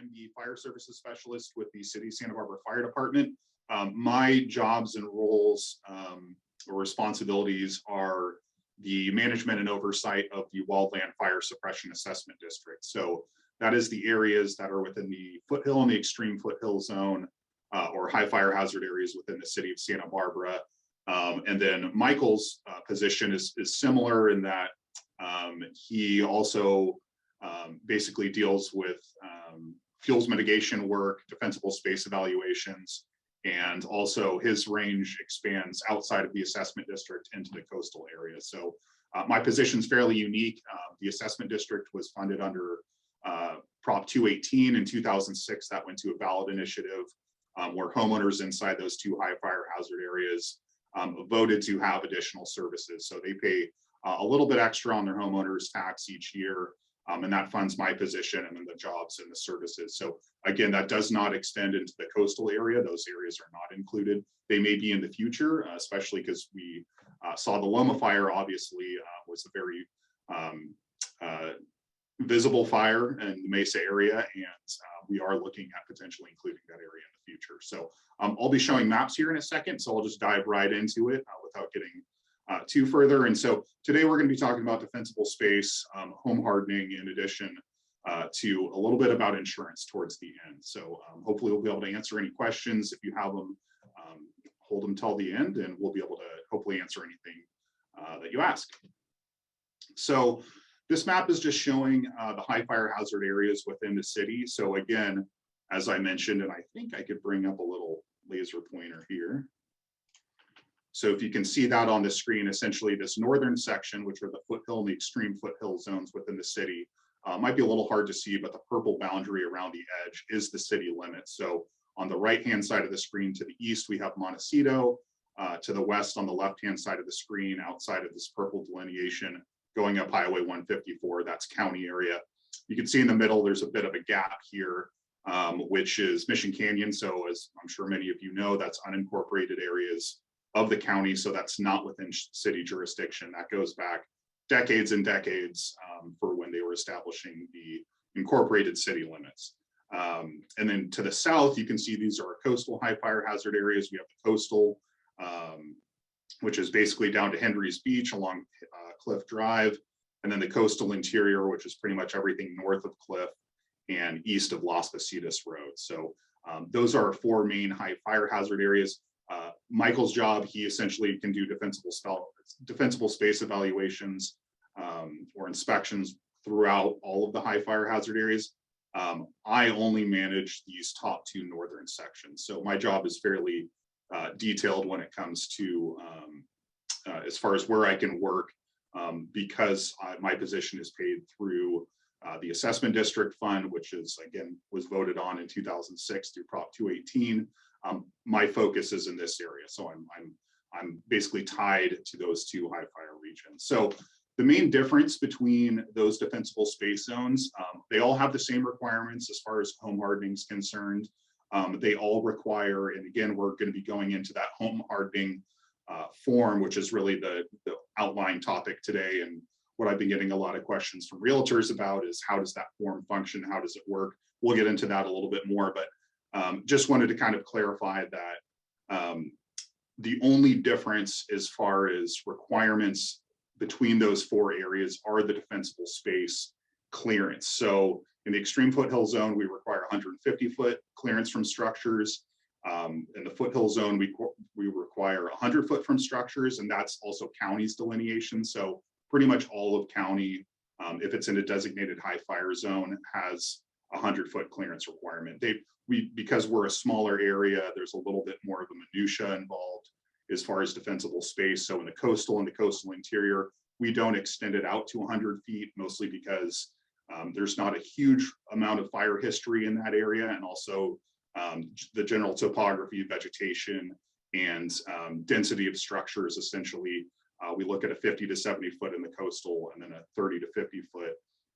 I'm the fire services specialist with the City of Santa Barbara Fire Department. My jobs and roles or responsibilities are the management and oversight of the Wildland Fire Suppression Assessment District. So that is the areas that are within the foothill and the extreme foothill zone or high fire hazard areas within the city of Santa Barbara. And then Michael's position is similar in that he also basically deals with fuels mitigation work, defensible space evaluations, and also his range expands outside of the assessment district into the coastal area. So my position is fairly unique. The assessment district was funded under Prop 218 in 2006. That went to a ballot initiative where homeowners inside those two high fire hazard areas voted to have additional services. So they pay a little bit extra on their homeowners tax each year. And that funds my position and then the jobs and the services. So again, that does not extend into the coastal area. Those areas are not included. They may be in the future, especially because we saw the Loma fire, obviously, was a very visible fire in the Mesa area. And we are looking at potentially including that area in the future. So I'll be showing maps here in a second. So I'll just dive right into it without getting too further. And so today we're going to be talking about defensible space, home hardening, in addition to a little bit about insurance towards the end. So hopefully we'll be able to answer any questions. If you have them, hold them till the end and we'll be able to hopefully answer anything that you ask. So this map is just showing the high fire hazard areas within the city. So again, as I mentioned, and I think I could bring up a little laser pointer here. So if you can see that on the screen, essentially this northern section, which are the foothill and the extreme foothill zones within the city, might be a little hard to see, but the purple boundary around the edge is the city limit. So on the right-hand side of the screen to the east, we have Montecito. To the west on the left-hand side of the screen, outside of this purple delineation, going up Highway 154, that's county area. You can see in the middle, there's a bit of a gap here, which is Mission Canyon. So as I'm sure many of you know, that's unincorporated areas of the county, so that's not within city jurisdiction. That goes back decades and decades for when they were establishing the incorporated city limits. And then to the south, you can see these are coastal high fire hazard areas. We have the coastal, which is basically down to Hendry's Beach along Cliff Drive, and then the coastal interior, which is pretty much everything north of Cliff and east of Las Positas Road. So those are our four main high fire hazard areas. Michael's job, he essentially can do defensible space evaluations or inspections throughout all of the high fire hazard areas. I only manage these top two northern sections. So my job is fairly detailed when it comes to as far as where I can work because my position is paid through the assessment district fund, which is again was voted on in 2006 through Prop 218. My focus is in this area, so I'm basically tied to those two high fire regions. So the main difference between those defensible space zones, they all have the same requirements as far as home hardening is concerned. They all require, and again, we're going to be going into that home hardening form, which is really the outline topic today. And what I've been getting a lot of questions from realtors about is how does that form function? How does it work? We'll get into that a little bit more, but just wanted to kind of clarify that the only difference as far as requirements between those four areas are the defensible space clearance. So in the extreme foothill zone, we require 150-foot clearance from structures. In the foothill zone, we require 100-foot from structures, and that's also county's delineation. So pretty much all of county, if it's in a designated high fire zone, has a 100-foot clearance requirement. Because we're a smaller area, there's a little bit more of a minutia involved as far as defensible space. So in the coastal and the coastal interior, we don't extend it out to 100 feet, mostly because there's not a huge amount of fire history in that area, and also the general topography, vegetation, and density of structures. Essentially, we look at a 50 to 70 foot in the coastal, and then a 30 to 50 foot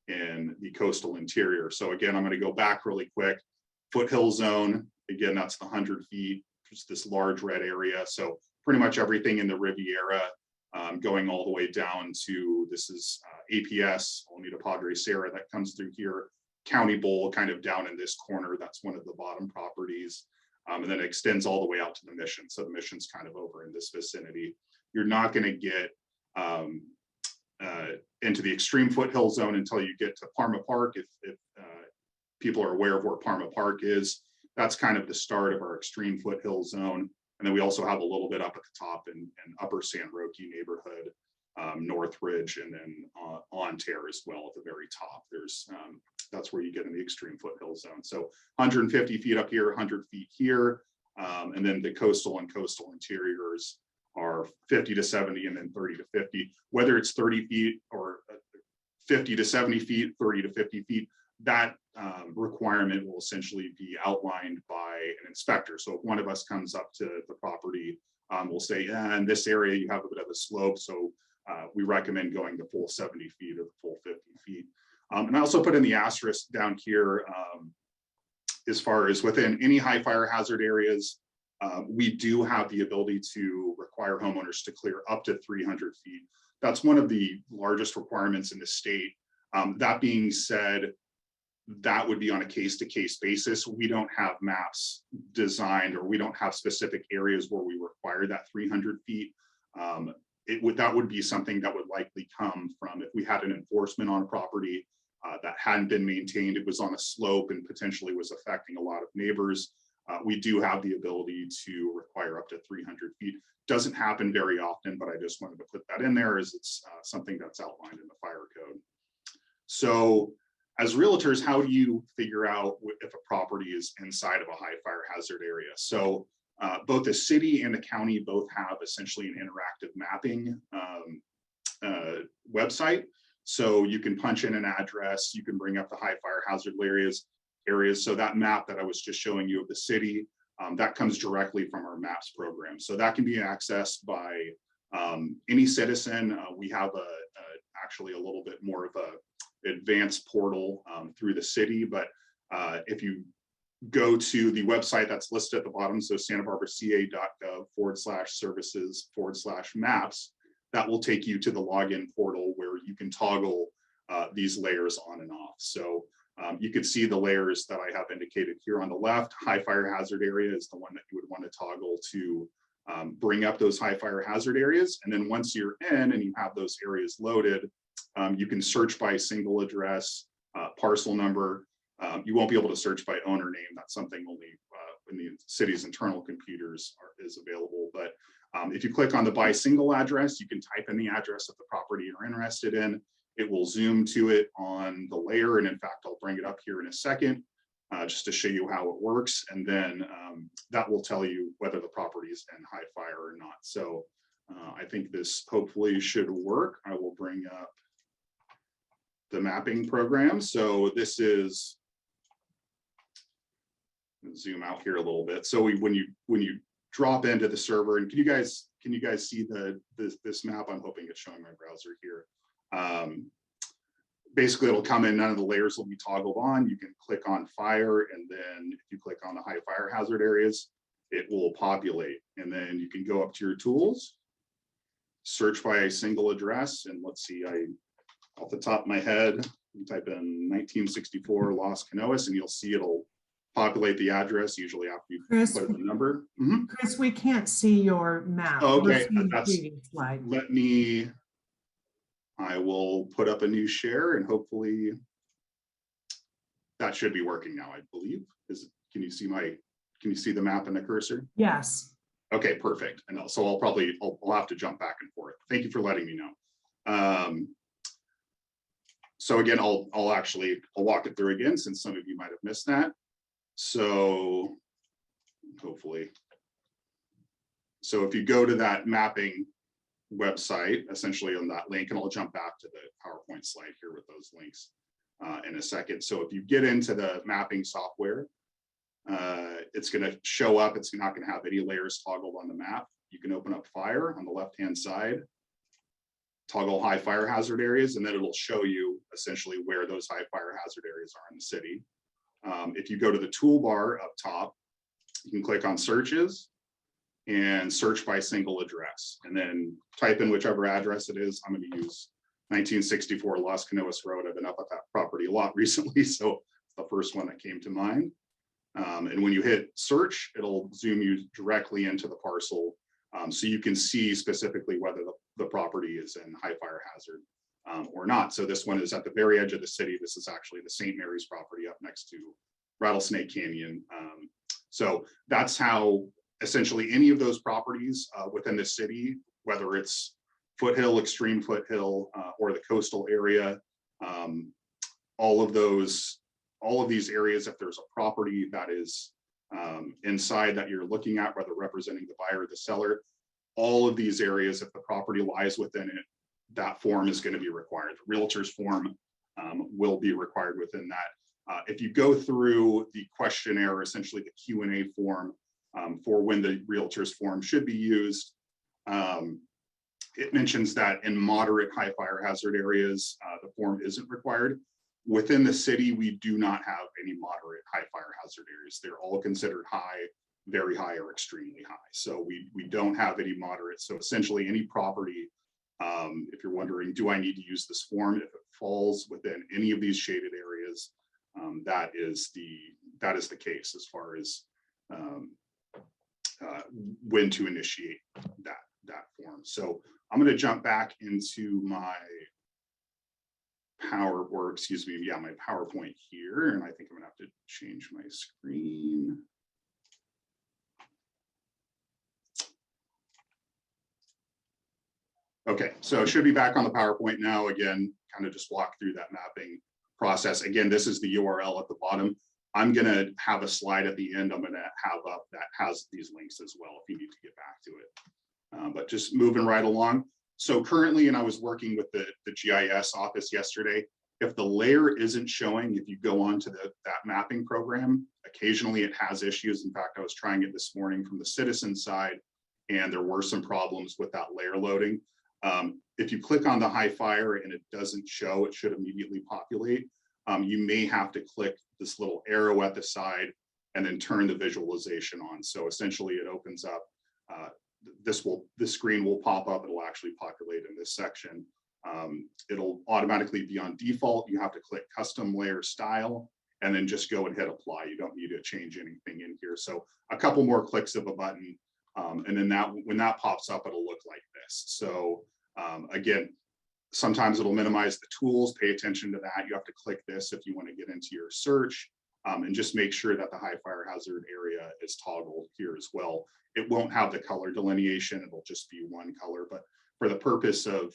in the coastal interior. So again, I'm going to go back really quick. Foothill zone, again, that's the 100 feet, just this large red area. So pretty much everything in the Riviera, going all the way down to, this is APS, Alameda Padre Sierra, that comes through here. County Bowl kind of down in this corner. That's one of the bottom properties. And then it extends all the way out to the Mission. So the Mission's kind of over in this vicinity. You're not going to get into the extreme foothill zone until you get to Parma Park. If people are aware of where Parma Park is, that's kind of the start of our extreme foothill zone. And then we also have a little bit up at the top in Upper San Roque neighborhood, Northridge, and then on Terre as well at the very top. There's that's where you get in the extreme foothill zone. So 150 feet up here, 100 feet here, and then the coastal and coastal interiors are 50 to 70 and then 30 to 50. Whether it's 30 feet or 50 to 70 feet, 30 to 50 feet, that requirement will essentially be outlined by an inspector. So if one of us comes up to the property, we'll say, in this area you have a bit of a slope, so we recommend going the full 70 feet or the full 50 feet. And I also put in the asterisk down here, as far as within any high fire hazard areas, we do have the ability to require homeowners to clear up to 300 feet. That's one of the largest requirements in the state. That being said, that would be on a case-to-case basis. We don't have maps designed, or we don't have specific areas where we require that 300 feet. That would be something that would likely come from if we had an enforcement on a property that hadn't been maintained, it was on a slope and potentially was affecting a lot of neighbors. We do have the ability to require up to 300 feet. Doesn't happen very often, but I just wanted to put that in there as it's something that's outlined in the fire code. So as realtors, how do you figure out if a property is inside of a high fire hazard area? So both the city and the county both have essentially an interactive mapping website. So you can punch in an address, you can bring up the high fire hazard areas. So that map that I was just showing you of the city, that comes directly from our maps program. So that can be accessed by any citizen. We have actually a little bit more of a advanced portal through the city, but if you go to the website that's listed at the bottom, so santabarbaraca.gov/services/maps, that will take you to the login portal where you can toggle these layers on and off. So you can see the layers that I have indicated here on the left. High fire hazard area is the one that you would want to toggle to bring up those high fire hazard areas. And then once you're in and you have those areas loaded, you can search by single address, parcel number. You won't be able to search by owner name. That's something only in the city's internal computers is available. But if you click on the by single address, you can type in the address of the property you're interested in. It will zoom to it on the layer. And in fact, I'll bring it up here in a second just to show you how it works. And then that will tell you whether the property is in high fire or not. So I think this hopefully should work. I will bring up the mapping program. So this is, zoom out here a little bit. So when you drop into the server, and can you guys see this map? I'm hoping it's showing my browser here. Basically, it'll come in, none of the layers will be toggled on. You can click on fire, and then if you click on the high fire hazard areas, it will populate. And then you can go up to your tools, search by a single address, and let's see, off the top of my head, you type in 1964 Los Canoas, and you'll see it'll populate the address, usually after you put in the number. Chris, we can't see your map. Okay, I will put up a new share, and hopefully that should be working now, I believe. Can you see the map and the cursor? Yes. Okay, perfect. And so I'll have to jump back and forth. Thank you for letting me know. So again, I'll walk it through again, since some of you might have missed that. So hopefully, so if you go to that mapping website, essentially on that link, and I'll jump back to the PowerPoint slide here with those links in a second. So if you get into the mapping software, it's going to show up. It's not going to have any layers toggled on the map. You can open up fire on the left-hand side, toggle high fire hazard areas, and then it'll show you essentially where those high fire hazard areas are in the city. If you go to the toolbar up top, you can click on searches and search by single address, and then type in whichever address it is. I'm going to use 1964 Las Canoas Road. I've been up at that property a lot recently, so the first one that came to mind. And when you hit search, it'll zoom you directly into the parcel. So you can see specifically whether the property is in high fire hazard or not. So this one is at the very edge of the city. This is actually the St. Mary's property up next to Rattlesnake Canyon. So that's how essentially any of those properties within the city, whether it's foothill, extreme foothill, or the coastal area, all of these areas, if there's a property that is inside that you're looking at, whether representing the buyer or the seller, all of these areas, if the property lies within it, that form is going to be required. The realtor's form will be required within that. If you go through the questionnaire, essentially the Q&A form for when the realtor's form should be used, it mentions that in moderate high fire hazard areas, the form isn't required. Within the city, we do not have any moderate high fire hazard areas. They're all considered high, very high, or extremely high. So we don't have any moderate. So essentially any property, if you're wondering, do I need to use this form? If it falls within any of these shaded areas, that is the case as far as when to initiate that form. So I'm going to jump back into my my PowerPoint here, and I think I'm gonna have to change my screen. Okay, so it should be back on the PowerPoint now. Again, kind of just walk through that mapping process. Again, this is the URL at the bottom. I'm gonna have a slide at the end I'm gonna have up that has these links as well if you need to get back to it. But just moving right along. So currently, and I was working with the GIS office yesterday, if the layer isn't showing, if you go on to that mapping program, occasionally it has issues. In fact, I was trying it this morning from the citizen side, and there were some problems with that layer loading. If you click on the high fire and it doesn't show, it should immediately populate. You may have to click this little arrow at the side and then turn the visualization on. So essentially it opens up, this screen will pop up. It'll actually populate in this section. It'll automatically be on default. You have to click custom layer style and then just go and hit apply. You don't need to change anything in here. So a couple more clicks of a button. And then when that pops up, it'll look like this. So again, sometimes it'll minimize the tools. Pay attention to that. You have to click this if you want to get into your search, and just make sure that the high fire hazard area is toggled here as well. It won't have the color delineation. It'll just be one color. But for the purpose of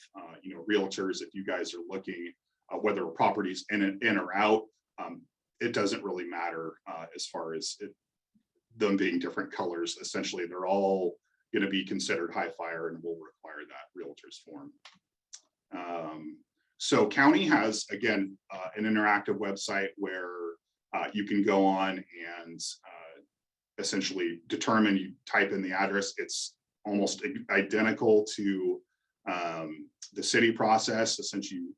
realtors, if you guys are looking whether a property's in or out, it doesn't really matter as far as them being different colors. Essentially, they're all going to be considered high fire and will require that realtor's form. So county has, again, an interactive website where you can go on and essentially determine, you type in the address. It's almost identical to the city process. Essentially, you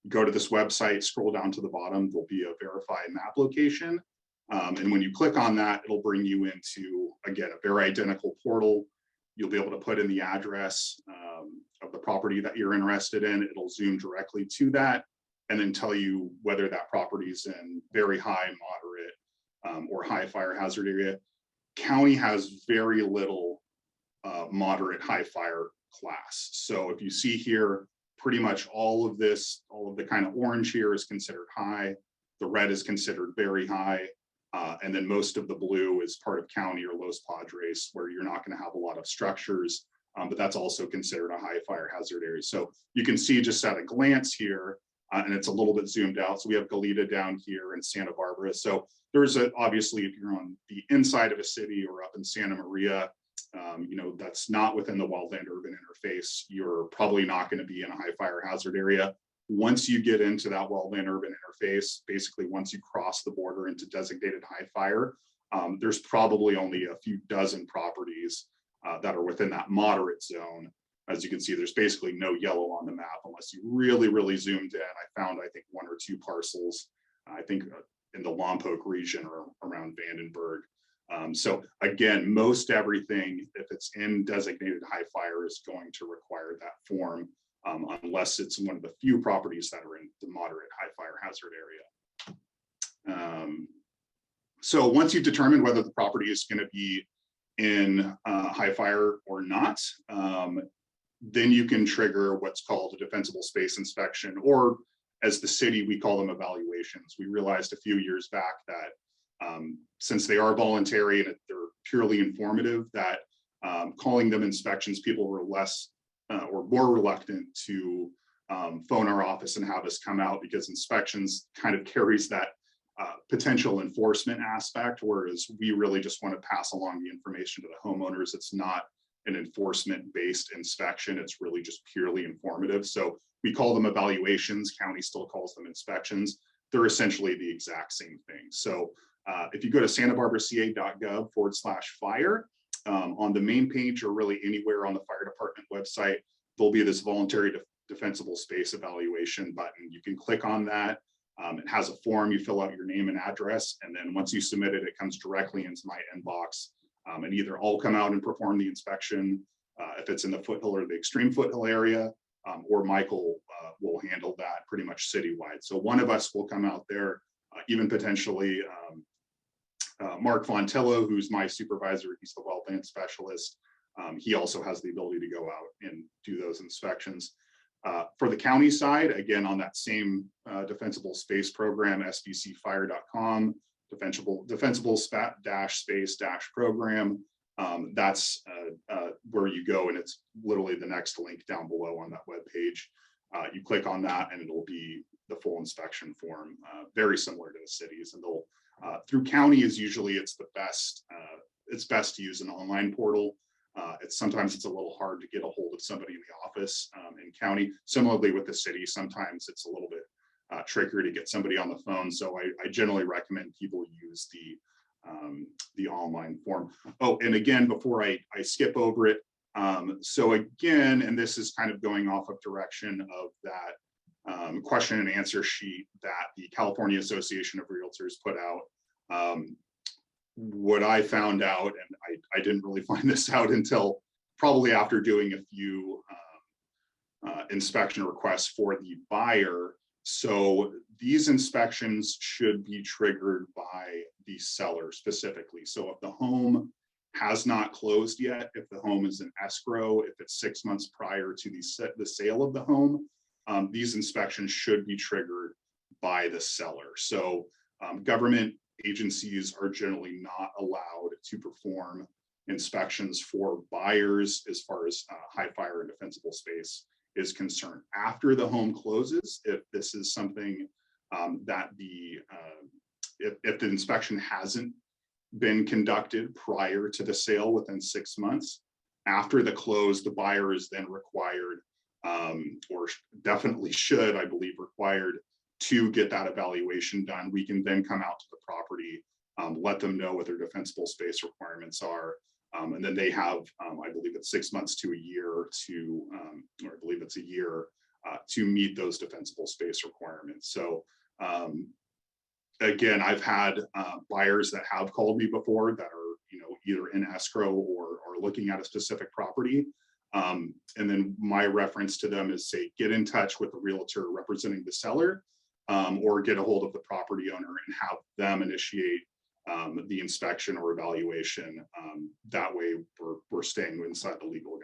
go to this website, scroll down to the bottom, there'll be a verified map location. And when you click on that, it'll bring you into, again, a very identical portal. You'll be able to put in the address of the property that you're interested in. It'll zoom directly to that and then tell you whether that property is in very high, moderate, or high fire hazard area. County has very little moderate high fire class. So if you see here, pretty much all of the kind of orange here is considered high. The red is considered very high. And then most of the blue is part of county or Los Padres, where you're not going to have a lot of structures, but that's also considered a high fire hazard area. So you can see just at a glance here, and it's a little bit zoomed out. So we have Goleta down here and Santa Barbara. So there's obviously, if you're on the inside of a city or up in Santa Maria, that's not within the wildland urban interface, you're probably not going to be in a high fire hazard area. Once you get into that wildland urban interface, basically once you cross the border into designated high fire, there's probably only a few dozen properties that are within that moderate zone. As you can see, there's basically no yellow on the map unless you really, really zoomed in. I found, I think, 1 or 2 parcels, I think in the Lompoc region or around Vandenberg. So again, most everything, if it's in designated high fire, is going to require that form, unless it's one of the few properties that are in the moderate high fire hazard area. So once you've determined whether the property is going to be in high fire or not, then you can trigger what's called a defensible space inspection, or as the city, we call them evaluations. We realized a few years back that since they are voluntary and they're purely informative, that calling them inspections, people were less or more reluctant to phone our office and have us come out, because inspections kind of carries that potential enforcement aspect, whereas we really just want to pass along the information to the homeowners. It's not an enforcement-based inspection. It's really just purely informative. So we call them evaluations. County still calls them inspections. They're essentially the exact same thing. So if you go to santabarbarca.gov/fire, on the main page or really anywhere on the fire department website, there'll be this voluntary defensible space evaluation button. You can click on that. It has a form. You fill out your name and address, and then once you submit it, it comes directly into my inbox. And either I'll come out and perform the inspection if it's in the foothill or the extreme foothill area, or Michael will handle that pretty much citywide. So one of us will come out there, even potentially Mark Fontello, who's my supervisor. He's the wildland specialist. He also has the ability to go out and do those inspections. For the county side, again, on that same defensible space program, sbcfire.com, defensible space program. That's where you go, and it's literally the next link down below on that web page. You click on that and it'll be the full inspection form, very similar to the cities. And they'll through county is usually it's best to use an online portal. Sometimes it's a little hard to get a hold of somebody in the office in county. Similarly with the city, sometimes it's a little bit trickier to get somebody on the phone. So I generally recommend people use the online form. Oh, and again, before I skip over it, so again, and this is kind of going off of direction of that question and answer sheet that the California Association of Realtors put out. What I found out, and I didn't really find this out until probably after doing a few inspection requests for the buyer. So these inspections should be triggered by the seller specifically. So if the home has not closed yet, if the home is in escrow, if it's 6 months prior to the sale of the home, these inspections should be triggered by the seller. So government agencies are generally not allowed to perform inspections for buyers as far as high fire and defensible space is concerned. After the home closes, if this is something that if the inspection hasn't been conducted prior to the sale within 6 months, after the close, the buyer is then required, or definitely should, I believe, required to get that evaluation done. We can then come out to the property, let them know what their defensible space requirements are. And then they have, I believe it's 6 months to a year to, or I believe it's a year to meet those defensible space requirements. So again, I've had buyers that have called me before that are, either in escrow or looking at a specific property. And then my reference to them is, say, get in touch with the realtor representing the seller, or get a hold of the property owner and have them initiate the inspection or evaluation. That way we're staying inside the legal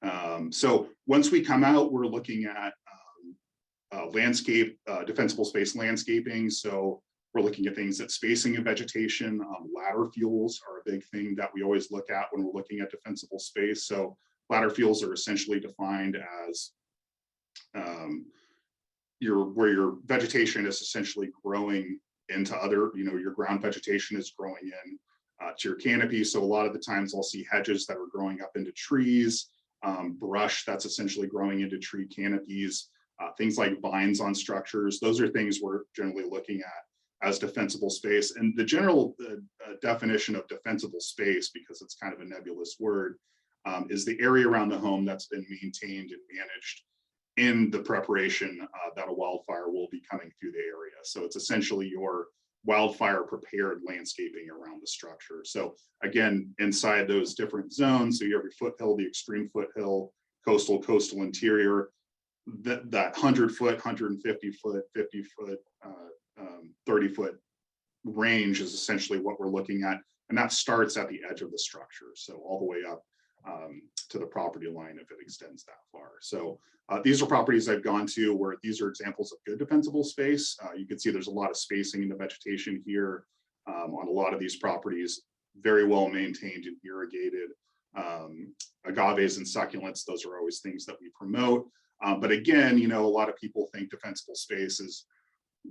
guidelines. So once we come out, we're looking at landscape, defensible space landscaping. So we're looking at things that spacing of vegetation, ladder fuels are a big thing that we always look at when we're looking at defensible space. So ladder fuels are essentially defined as where your vegetation is essentially growing into other, your ground vegetation is growing in to your canopy. So a lot of the times I'll see hedges that are growing up into trees, brush that's essentially growing into tree canopies, things like vines on structures. Those are things we're generally looking at as defensible space. And the general definition of defensible space, because it's kind of a nebulous word, is the area around the home that's been maintained and managed in the preparation that a wildfire will be coming through the area. So it's essentially your wildfire prepared landscaping around the structure. So again, inside those different zones, so you have your foothill, the extreme foothill, coastal interior, that 100 foot, 150 foot, 50 foot 30-foot range is essentially what we're looking at. And that starts at the edge of the structure. So all the way up to the property line if it extends that far. So these are properties I've gone to where these are examples of good defensible space. You can see there's a lot of spacing in the vegetation here on a lot of these properties, very well maintained and irrigated. Agaves and succulents, those are always things that we promote. But again, you know, a lot of people think defensible space is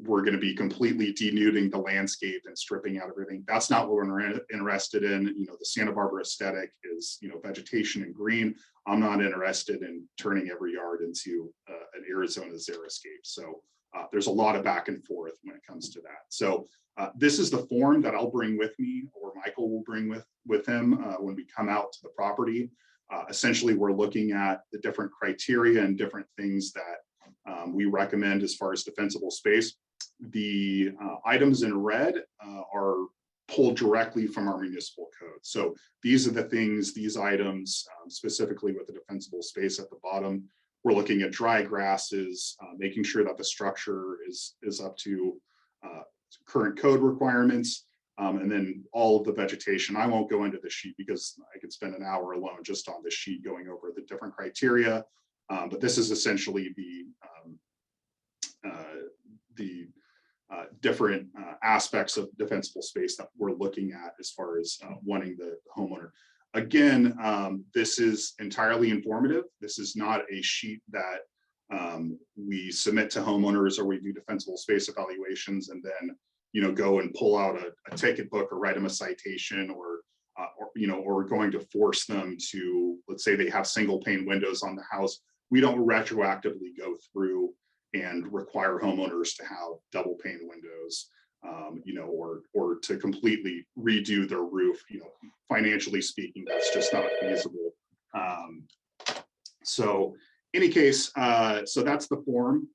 we're going to be completely denuding the landscape and stripping out everything. That's not what we're interested in. You know, the Santa Barbara aesthetic is, you know, vegetation and green. I'm not interested in turning every yard into an Arizona xeriscape. So there's a lot of back and forth when it comes to that. So this is the form that I'll bring with me, or Michael will bring with him when we come out to the property. Essentially, we're looking at the different criteria and different things that we recommend as far as defensible space. The items in red are pulled directly from our municipal code. So these are the things, these items, specifically with the defensible space at the bottom. We're looking at dry grasses, making sure that the structure is up to current code requirements, and then all of the vegetation. I won't go into the sheet because I could spend an hour alone just on this sheet going over the different criteria. But this is essentially the different aspects of defensible space that we're looking at as far as wanting the homeowner. Again, this is entirely informative. This is not a sheet that we submit to homeowners or we do defensible space evaluations and then, you know, go and pull out a ticket book or write them a citation or you know, or going to force them to, let's say they have single pane windows on the house. We don't retroactively go through and require homeowners to have double pane windows, you know, or to completely redo their roof. You know, financially speaking, that's just not feasible. So, any case, so that's the form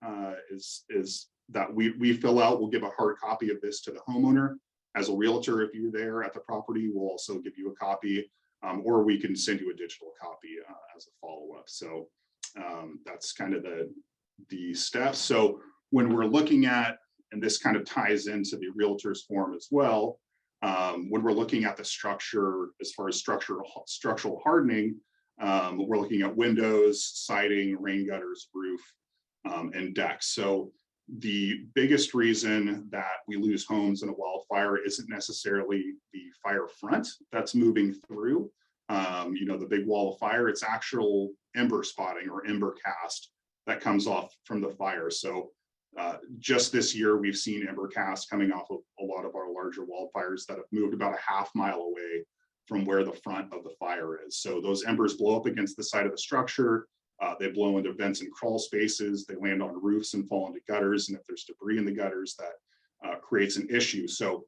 is that we fill out. We'll give a hard copy of this to the homeowner. As a realtor, if you're there at the property, we'll also give you a copy, or we can send you a digital copy as a follow-up. So that's kind of the steps. So when we're looking at, and this kind of ties into the realtor's form as well, when we're looking at the structure, as far as structural hardening, we're looking at windows, siding, rain gutters, roof, and decks. So the biggest reason that we lose homes in a wildfire isn't necessarily the fire front that's moving through, you know, the big wall of fire. It's actual ember spotting or ember cast that comes off from the fire. So just this year, we've seen ember cast coming off of a lot of our larger wildfires that have moved about a half mile away from where the front of the fire is. So those embers blow up against the side of the structure. They blow into vents and crawl spaces. They land on roofs and fall into gutters. And if there's debris in the gutters, that creates an issue. So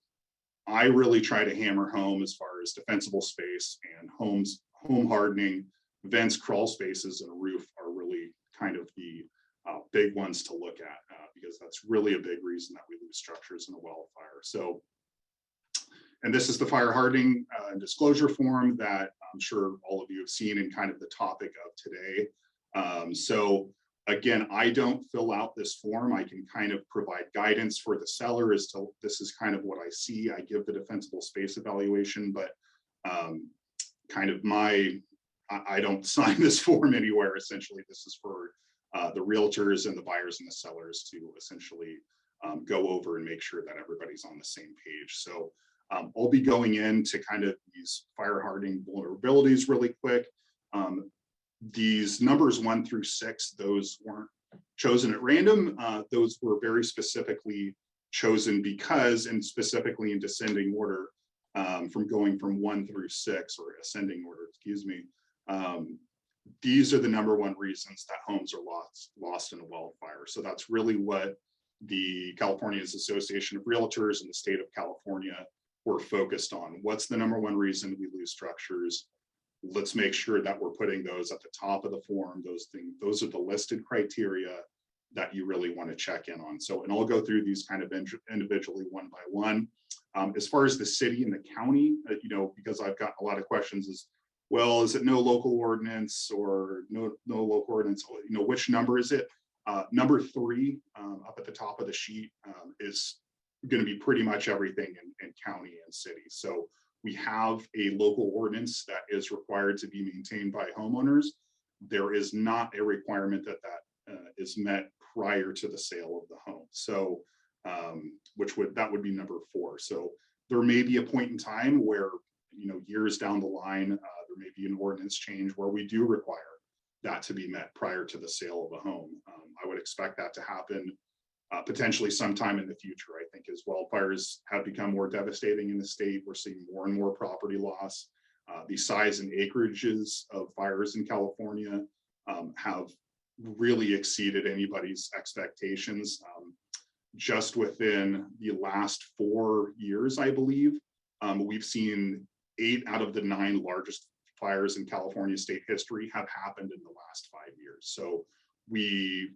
I really try to hammer home as far as defensible space and home hardening. Vents, crawl spaces, and a roof are really kind of the big ones to look at because that's really a big reason that we lose structures in a wildfire. So, and this is the fire hardening and disclosure form that I'm sure all of you have seen in kind of the topic of today. So again, I don't fill out this form. I can kind of provide guidance for the seller as to this is kind of what I see. I give the defensible space evaluation, but kind of I don't sign this form anywhere. Essentially, this is for the realtors and the buyers and the sellers to essentially go over and make sure that everybody's on the same page. So I'll be going into kind of these fire hardening vulnerabilities really quick. These numbers 1 through 6, those weren't chosen at random. Those were very specifically chosen because, and specifically in descending order, from going from 1 through 6, or ascending order, excuse me. These are the #1 reasons that homes are lost in a wildfire. So that's really what the California's Association of Realtors and the state of California were focused on. What's the #1 reason we lose structures? Let's make sure that we're putting those at the top of the form. Those are the listed criteria that you really want to check in on. So, and I'll go through these kind of individually one by one. As far as the city and the county, you know, because I've got a lot of questions is, well, is it no local ordinance or no local ordinance? You know, which number is it? Number 3 up at the top of the sheet is going to be pretty much everything in county and city. So we have a local ordinance that is required to be maintained by homeowners. There is not a requirement that is met prior to the sale of the home. So that would be number 4. So there may be a point in time where, years down the line, there may be an ordinance change where we do require that to be met prior to the sale of a home. I would expect that to happen potentially sometime in the future. I think as wildfires have become more devastating in the state, we're seeing more and more property loss. The size and acreages of fires in California have really exceeded anybody's expectations. Just within the last 4 years, I believe, we've seen 8 out of the 9 largest fires in California state history have happened in the last 5 years. So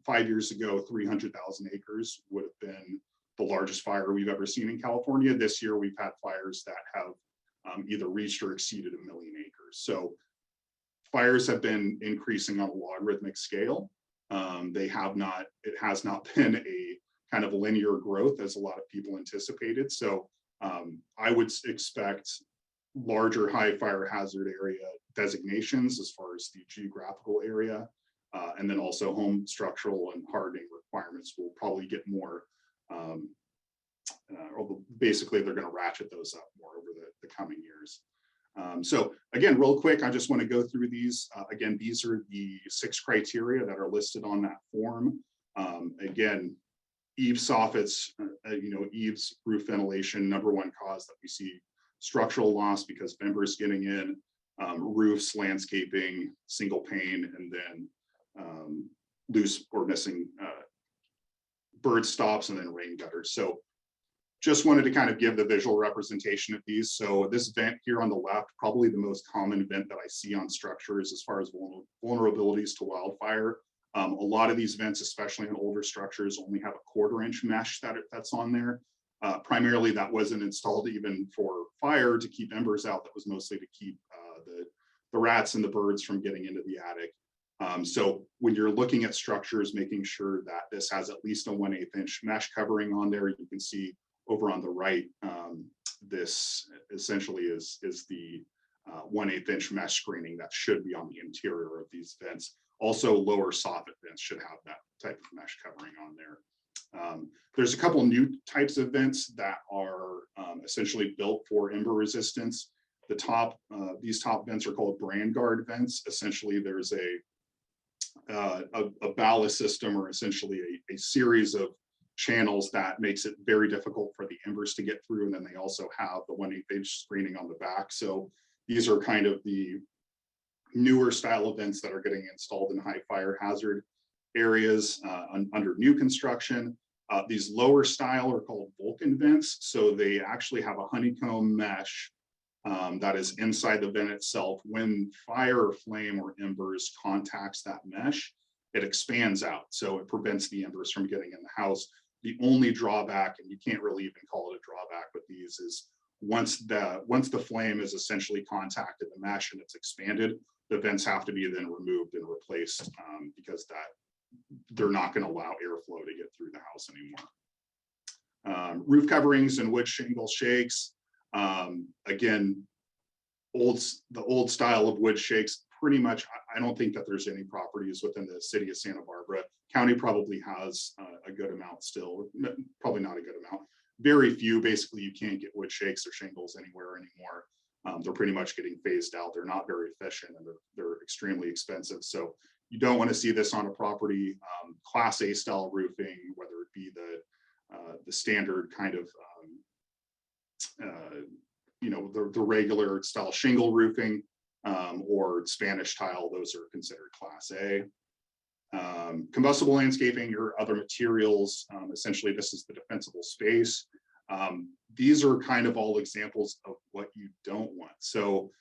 5 years ago, 300,000 acres would have been the largest fire we've ever seen in California. This year, we've had fires that have either reached or exceeded 1 million acres. So fires have been increasing on a logarithmic scale. It has not been a kind of linear growth as a lot of people anticipated. So I would expect larger high fire hazard area designations as far as the geographical area. And then also home structural and hardening requirements will probably get more, basically they're going to ratchet those up more over the coming years. So again, real quick, I just want to go through these. Again, these are the 6 criteria that are listed on that form. Again, eave soffits, eaves, roof ventilation, number 1 cause that we see structural loss because of embers getting in, roofs, landscaping, single pane, and then loose or missing bird stops, and then rain gutters. So just wanted to kind of give the visual representation of these. So this vent here on the left, probably the most common vent that I see on structures as far as vulnerabilities to wildfire. A lot of these vents, especially in older structures, only have a 1/4 inch mesh that's on there. Primarily that wasn't installed even for fire to keep embers out. That was mostly to keep the rats and the birds from getting into the attic. So when you're looking at structures, making sure that this has at least a 1/8 inch mesh covering on there. You can see over on the right, this essentially is the 1/8 inch mesh screening that should be on the interior of these vents. Also, lower soffit vents should have that type of mesh covering on there. There's a couple new types of vents that are essentially built for ember resistance. These top vents are called brand guard vents. Essentially, there's a ballast system, or essentially a series of channels that makes it very difficult for the embers to get through. And then they also have the 1/8 inch screening on the back. So these are kind of the newer style of vents that are getting installed in high fire hazard areas under new construction. These lower style are called Vulcan vents. So they actually have a honeycomb mesh that is inside the vent itself. When fire or flame or embers contacts that mesh, it expands out. So it prevents the embers from getting in the house. The only drawback, and you can't really even call it a drawback with these, is once the flame is essentially contacted the mesh and it's expanded, the vents have to be then removed and replaced because they're not going to allow airflow to get through the house anymore. Roof coverings and wood shingle shakes. Again, the old style of wood shakes, pretty much, I don't think that there's any properties within the city of Santa Barbara. County probably has a good amount still, probably not a good amount. Very few, basically you can't get wood shakes or shingles anywhere anymore. They're pretty much getting phased out. They're not very efficient and they're extremely expensive. So you don't want to see this on a property. Class A style roofing, whether it be the standard kind of the regular style shingle roofing or Spanish tile, those are considered Class A. Combustible landscaping or other materials, essentially this is the defensible space. These are kind of all examples of what you don't want. So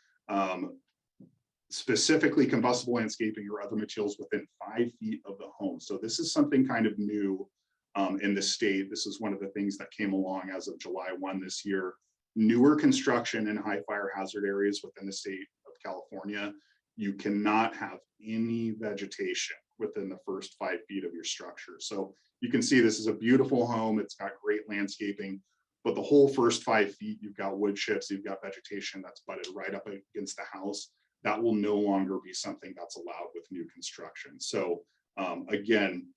specifically combustible landscaping or other materials within 5 feet of the home. So this is something kind of new in the state. This is one of the things that came along as of July 1 this year. Newer construction in high fire hazard areas within the state of California, you cannot have any vegetation within the first 5 feet of your structure. So you can see this is a beautiful home. It's got great landscaping. but the whole first 5 feet, you've got wood chips, you've got vegetation that's butted right up against the house. That will no longer be something that's allowed with new construction. So again,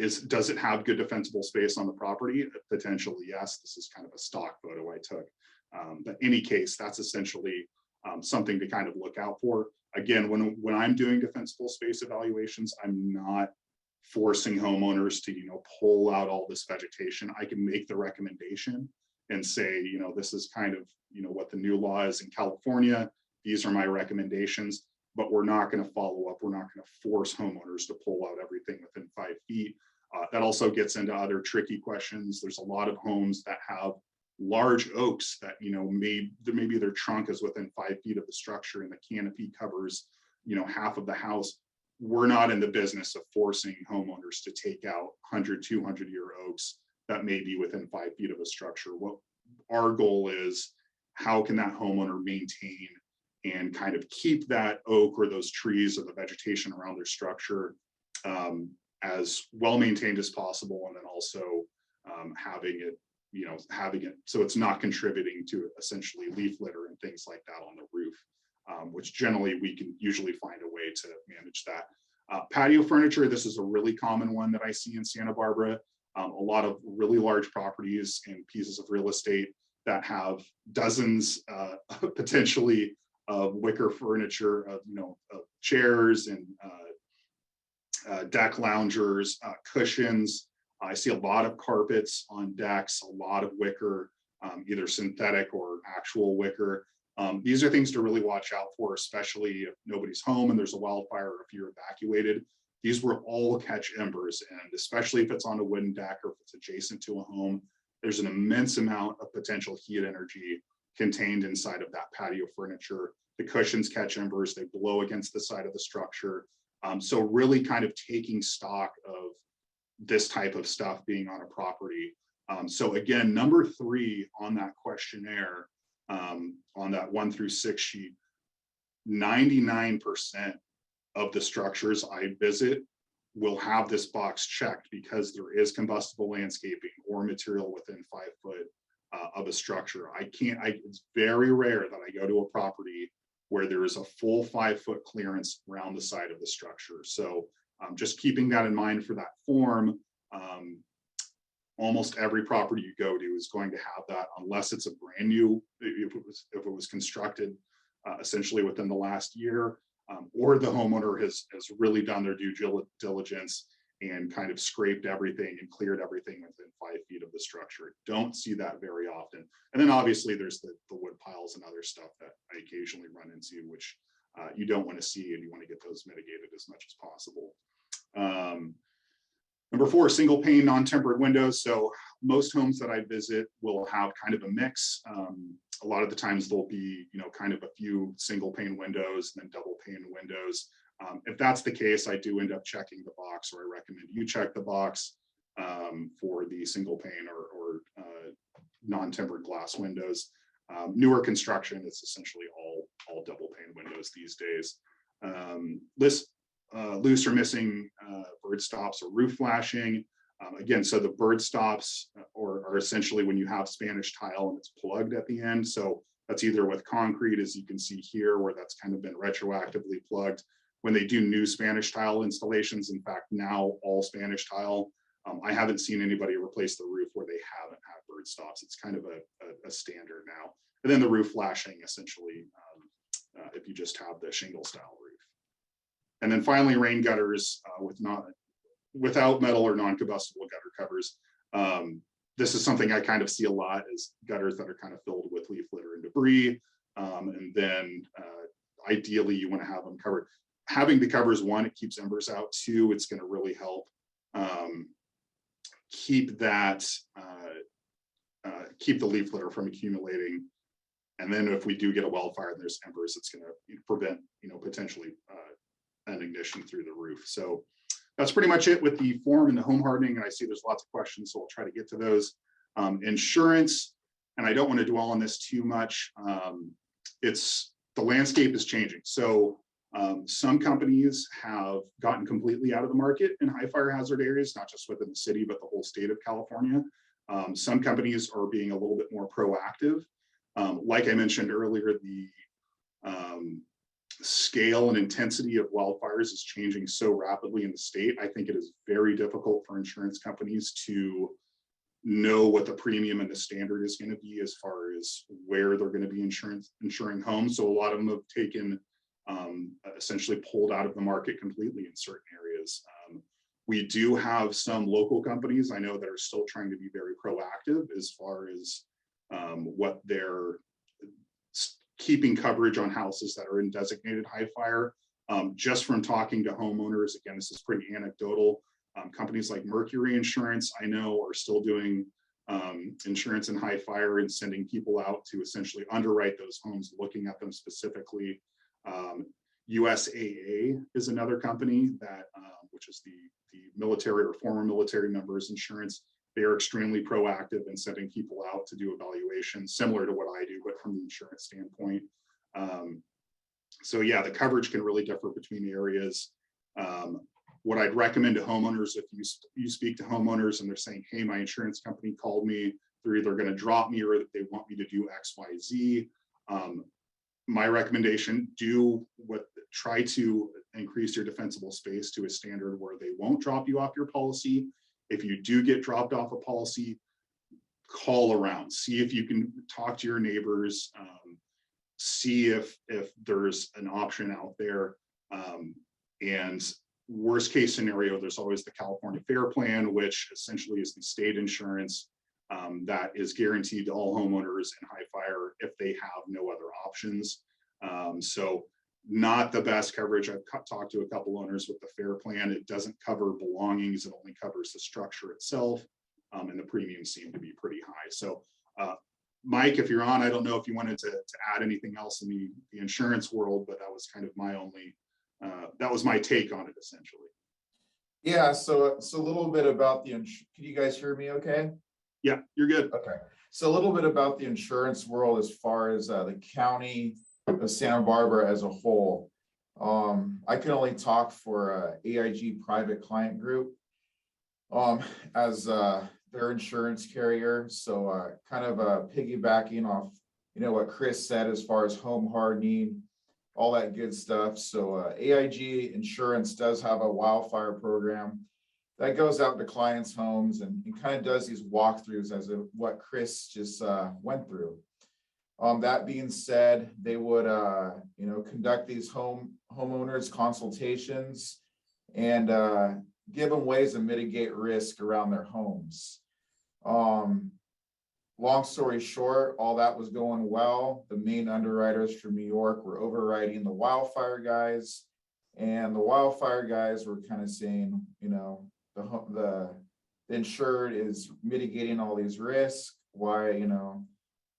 does it have good defensible space on the property? Potentially, yes. This is kind of a stock photo I took. But in any case, that's essentially something to kind of look out for. Again, when I'm doing defensible space evaluations, I'm not forcing homeowners to, pull out all this vegetation. I can make the recommendation and say, this is kind of, what the new law is in California. These are my recommendations, but we're not going to follow up. We're not going to force homeowners to pull out everything within 5 feet. That also gets into other tricky questions. There's a lot of homes that have large oaks that, maybe their trunk is within 5 feet of the structure and the canopy covers, half of the house. We're not in the business of forcing homeowners to take out 100, 200-year oaks that may be within 5 feet of a structure. What our goal is, how can that homeowner maintain and kind of keep that oak or those trees or the vegetation around their structure as well maintained as possible, and then also having it so it's not contributing to essentially leaf litter and things like that on the roof, which generally we can usually find a way to manage that. Patio furniture, this is a really common one that I see in Santa Barbara. A lot of really large properties and pieces of real estate that have dozens potentially of wicker furniture, of chairs and deck loungers, cushions. I see a lot of carpets on decks, a lot of wicker, either synthetic or actual wicker. These are things to really watch out for, especially if nobody's home and there's a wildfire, or if you're evacuated. These will all catch embers, and especially if it's on a wooden deck or if it's adjacent to a home, there's an immense amount of potential heat energy contained inside of that patio furniture. The cushions catch embers, they blow against the side of the structure. So really kind of taking stock of this type of stuff being on a property. So again, number 3 on that questionnaire, on that 1 through 6 sheet, 99% of the structures I visit will have this box checked because there is combustible landscaping or material within 5 foot of a structure. It's very rare that I go to a property where there is a full 5 foot clearance around the side of the structure. So just keeping that in mind for that form. Almost every property you go to is going to have that, unless it's a brand new, if it was constructed essentially within the last year, or the homeowner has really done their due diligence and kind of scraped everything and cleared everything within 5 feet of the structure. Don't see that very often. And then obviously there's the wood piles and other stuff that I occasionally run into, which you don't want to see, and you want to get those mitigated as much as possible. Number 4, single pane, non-tempered windows. So most homes that I visit will have kind of a mix. A lot of the times there'll be, kind of a few single pane windows and then double pane windows. If that's the case, I do end up checking the box, or I recommend you check the box for the single pane or non-tempered glass windows. Newer construction, it's essentially all double pane windows these days. Loose or missing bird stops or roof flashing. Again, so the bird stops are essentially when you have Spanish tile and it's plugged at the end. So that's either with concrete, as you can see here, where that's kind of been retroactively plugged. When they do new Spanish tile installations, in fact, now all Spanish tile, I haven't seen anybody replace the roof where they haven't had bird stops. It's kind of a standard now. And then the roof flashing, essentially, if you just have the shingle style roof. And then finally, rain gutters without metal or non-combustible gutter covers. This is something I kind of see a lot, is gutters that are kind of filled with leaf litter and debris. And then ideally you want to have them covered. Having the covers, 1, it keeps embers out. 2, it's going to really help keep the leaf litter from accumulating. And then if we do get a wildfire and there's embers, it's going to prevent, potentially an ignition through the roof. So that's pretty much it with the form and the home hardening. And I see there's lots of questions, so I'll try to get to those. Insurance, and I don't want to dwell on this too much. The landscape is changing. So some companies have gotten completely out of the market in high fire hazard areas, not just within the city, but the whole state of California. Some companies are being a little bit more proactive. Like I mentioned earlier, the scale and intensity of wildfires is changing so rapidly in the state. I think it is very difficult for insurance companies to know what the premium and the standard is going to be as far as where they're going to be insuring homes. So a lot of them have taken essentially pulled out of the market completely in certain areas. We do have some local companies I know that are still trying to be very proactive as far as what they're keeping coverage on houses that are in designated high fire. Just from talking to homeowners, again, this is pretty anecdotal. Companies like Mercury Insurance, I know, are still doing insurance in high fire and sending people out to essentially underwrite those homes, looking at them specifically. USAA is another company that, which is the military or former military members insurance. They are extremely proactive in sending people out to do evaluations, similar to what I do, but from the insurance standpoint. So yeah, the coverage can really differ between areas. What I'd recommend to homeowners, if you speak to homeowners and they're saying, hey, my insurance company called me, they're either going to drop me or they want me to do X, Y, Z. My recommendation, try to increase your defensible space to a standard where they won't drop you off your policy. If you do get dropped off a policy, call around, see if you can talk to your neighbors, see if there's an option out there. And worst case scenario, there's always the California Fair Plan, which essentially is the state insurance that is guaranteed to all homeowners in high fire if they have no other options. So not the best coverage. I've talked to a couple owners with the Fair Plan. It doesn't cover belongings. It only covers the structure itself. And the premiums seem to be pretty high. So Mike, if you're on, I don't know if you wanted to add anything else in the insurance world, but that was kind of my only, that was my take on it essentially. Yeah, so a little bit about can you guys hear me okay? Yeah, you're good. Okay, so a little bit about the insurance world as far as the county of Santa Barbara as a whole. I can only talk for AIG Private Client Group as their insurance carrier. So kind of piggybacking off, what Chris said as far as home hardening, all that good stuff. So AIG Insurance does have a wildfire program that goes out to clients' homes and kind of does these walkthroughs as what Chris just went through. That being said, they would conduct these homeowners consultations and give them ways to mitigate risk around their homes. Long story short, all that was going well. The main underwriters from New York were overriding the wildfire guys, and the wildfire guys were kind of saying, the insured is mitigating all these risks. Why,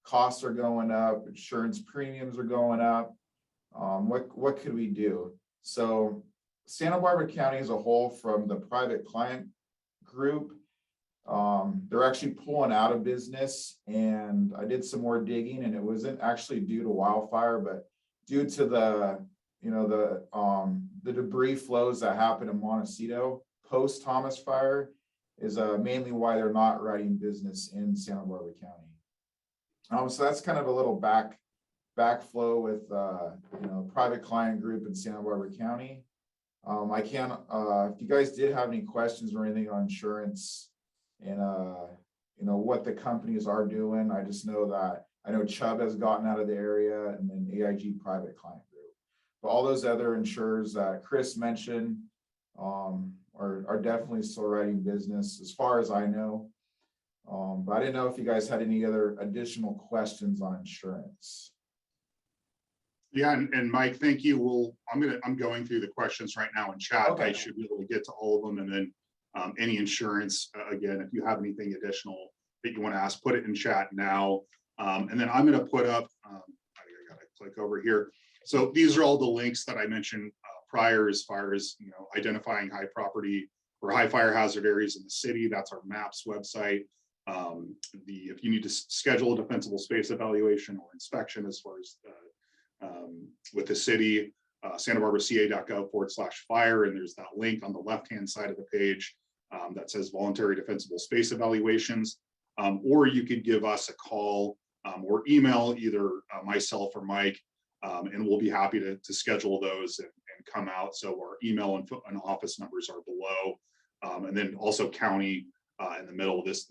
costs are going up, insurance premiums are going up. What could we do? So Santa Barbara County as a whole, from the private client group, they're actually pulling out of business, and I did some more digging, and it wasn't actually due to wildfire, but due to the debris flows that happened in Montecito post Thomas fire is mainly why they're not writing business in Santa Barbara County. So that's kind of a little backflow with private client group in Santa Barbara County. I can if you guys did have any questions or anything on insurance and what the companies are doing, I just know that I know Chubb has gotten out of the area, and then AIG Private Client Group. But all those other insurers that Chris mentioned are definitely still writing business as far as I know. But I didn't know if you guys had any other additional questions on insurance. Yeah, and Mike, thank you. I'm going through the questions right now in chat. Okay. I should be able to get to all of them, and then any insurance, again, if you have anything additional that you want to ask, put it in chat now. And then I'm going to put up, I got to click over here. So these are all the links that I mentioned prior, as far as identifying high property or high fire hazard areas in the city. That's our MAPS website. If you need to schedule a defensible space evaluation or inspection, as far as with the city, santabarbraca.gov/fire, and there's that link on the left-hand side of the page that says voluntary defensible space evaluations. or you could give us a call or email either myself or Mike, and we'll be happy to schedule those and come out. So our email and office numbers are below, and then also county in the middle of this.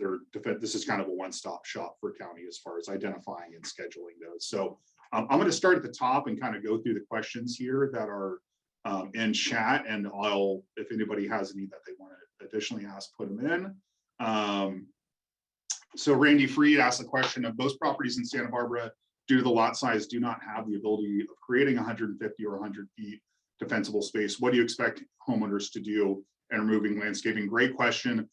This is kind of a one-stop shop for county as far as identifying and scheduling those. So I'm going to start at the top and kind of go through the questions here that are in chat, and if anybody has any that they want to additionally ask, put them in. So Randy Freed asked the question of most properties in Santa Barbara, due to the lot size, do not have the ability of creating 150 or 100 feet defensible space. What do you expect homeowners to do in removing landscaping? Great question.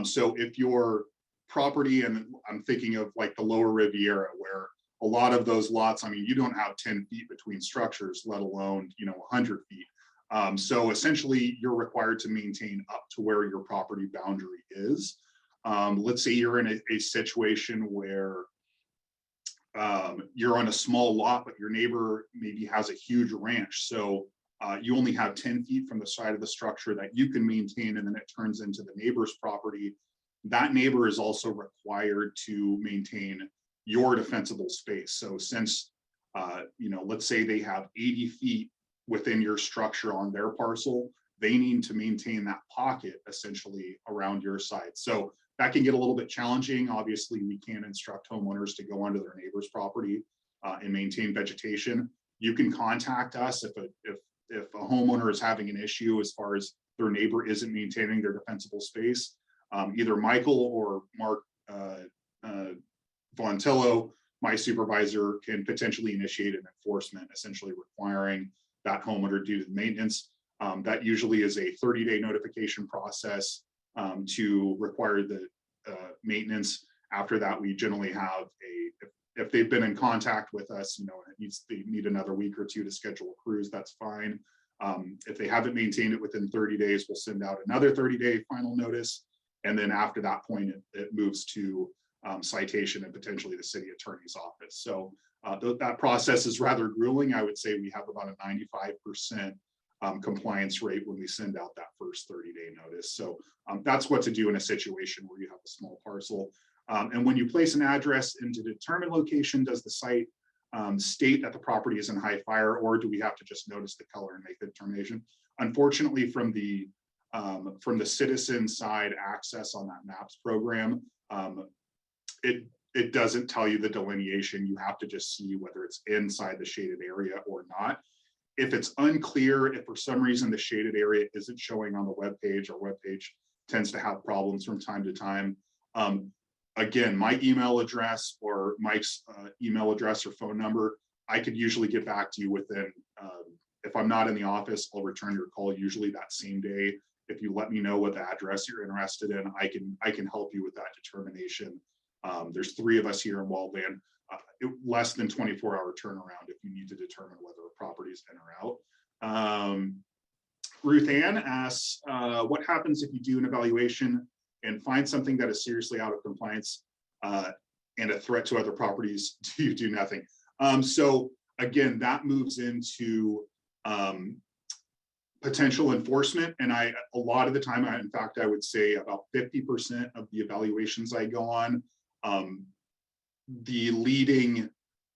So if your property, and I'm thinking of like the lower Riviera, where a lot of those lots, I mean, you don't have 10 feet between structures, let alone, 100 feet. So essentially you're required to maintain up to where your property boundary is. Let's say you're in a situation where you're on a small lot, but your neighbor maybe has a huge ranch. So you only have 10 feet from the side of the structure that you can maintain, and then it turns into the neighbor's property. That neighbor is also required to maintain your defensible space. So since, let's say they have 80 feet within your structure on their parcel, they need to maintain that pocket essentially around your side. So that can get a little bit challenging. Obviously, we can't instruct homeowners to go onto their neighbor's property and maintain vegetation. You can contact us if a homeowner is having an issue as far as their neighbor isn't maintaining their defensible space. Either Michael or Mark Vontillo, my supervisor, can potentially initiate an enforcement, essentially requiring that homeowner do the maintenance. That usually is a 30-day notification process to require the maintenance. After that, we generally have if they've been in contact with us, they need another week or two to schedule a cruise, that's fine. If they haven't maintained it within 30 days, we'll send out another 30-day final notice. And then after that point, it moves to citation and potentially the city attorney's office. So that process is rather grueling. I would say we have about a 95% compliance rate when we send out that first 30-day notice. So that's what to do in a situation where you have a small parcel. And when you place an address into determine location, does the site state that the property is in high fire, or do we have to just notice the color and make the determination? Unfortunately, from the citizen side access on that maps program, it doesn't tell you the delineation. You have to just see whether it's inside the shaded area or not. If it's unclear, if for some reason the shaded area isn't showing on the web page, our web page tends to have problems from time to time. Again, my email address or Mike's email address or phone number, I could usually get back to you within, if I'm not in the office, I'll return your call usually that same day. If you let me know what the address you're interested in, I can help you with that determination. There's 3 of us here in Wildland, less than 24-hour turnaround if you need to determine whether a property is in or out. Ruth Ann asks, what happens if you do an evaluation and find something that is seriously out of compliance and a threat to other properties? Do you do nothing? So again, that moves into potential enforcement. And a lot of the time, in fact, I would say about 50% of the evaluations I go on, the leading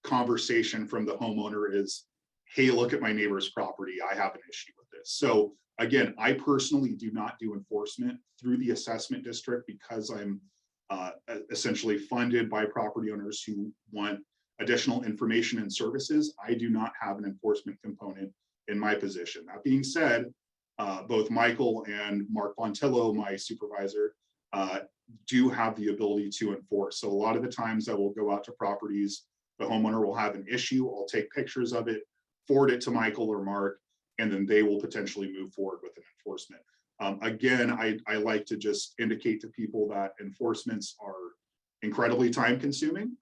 conversation from the homeowner is, hey, look at my neighbor's property, I have an issue with this. So again, I personally do not do enforcement through the assessment district because I'm essentially funded by property owners who want additional information and services. I do not have an enforcement component in my position. That being said, both Michael and Mark Vontillo, my supervisor, do have the ability to enforce. So a lot of the times I will go out to properties, the homeowner will have an issue, I'll take pictures of it, forward it to Michael or Mark, and then they will potentially move forward with an enforcement. Again, I like to just indicate to people that enforcements are incredibly time consuming,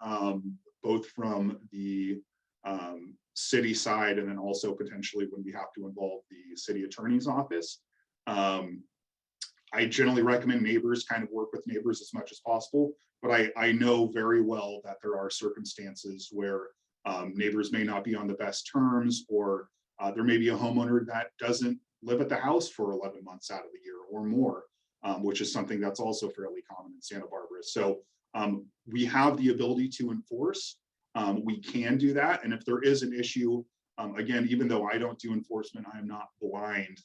both from the city side and then also potentially when we have to involve the city attorney's office. I generally recommend neighbors kind of work with neighbors as much as possible, but I know very well that there are circumstances where neighbors may not be on the best terms, or there may be a homeowner that doesn't live at the house for 11 months out of the year or more, which is something that's also fairly common in Santa Barbara. So We have the ability to enforce. We can do that. And if there is an issue, again, even though I don't do enforcement, I am not blind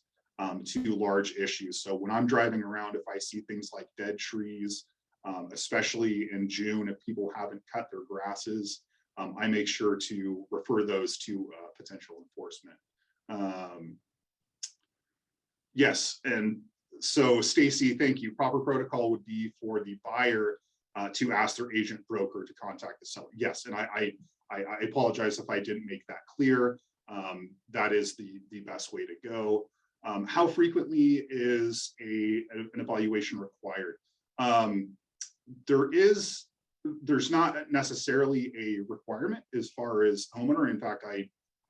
to large issues. So when I'm driving around, if I see things like dead trees, especially in June, if people haven't cut their grasses, I make sure to refer those to potential enforcement. Yes, and so Stacy, thank you. Proper protocol would be for the buyer to ask their agent broker to contact the seller. Yes, and I apologize if I didn't make that clear. That is the best way to go. How frequently is an evaluation required? There's not necessarily a requirement as far as homeowner. In fact,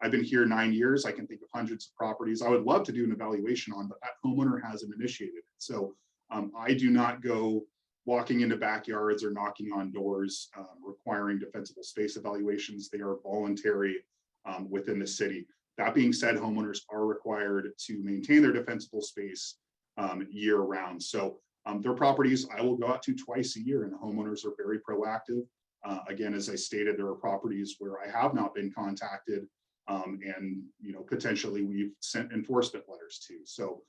I've been here 9 years. I can think of hundreds of properties I would love to do an evaluation on, but that homeowner hasn't initiated it. So I do not go walking into backyards or knocking on doors requiring defensible space evaluations. They are voluntary within the city. That being said, homeowners are required to maintain their defensible space year round. So their properties I will go out to twice a year, and the homeowners are very proactive. Again, as I stated, there are properties where I have not been contacted, and potentially we've sent enforcement letters to. So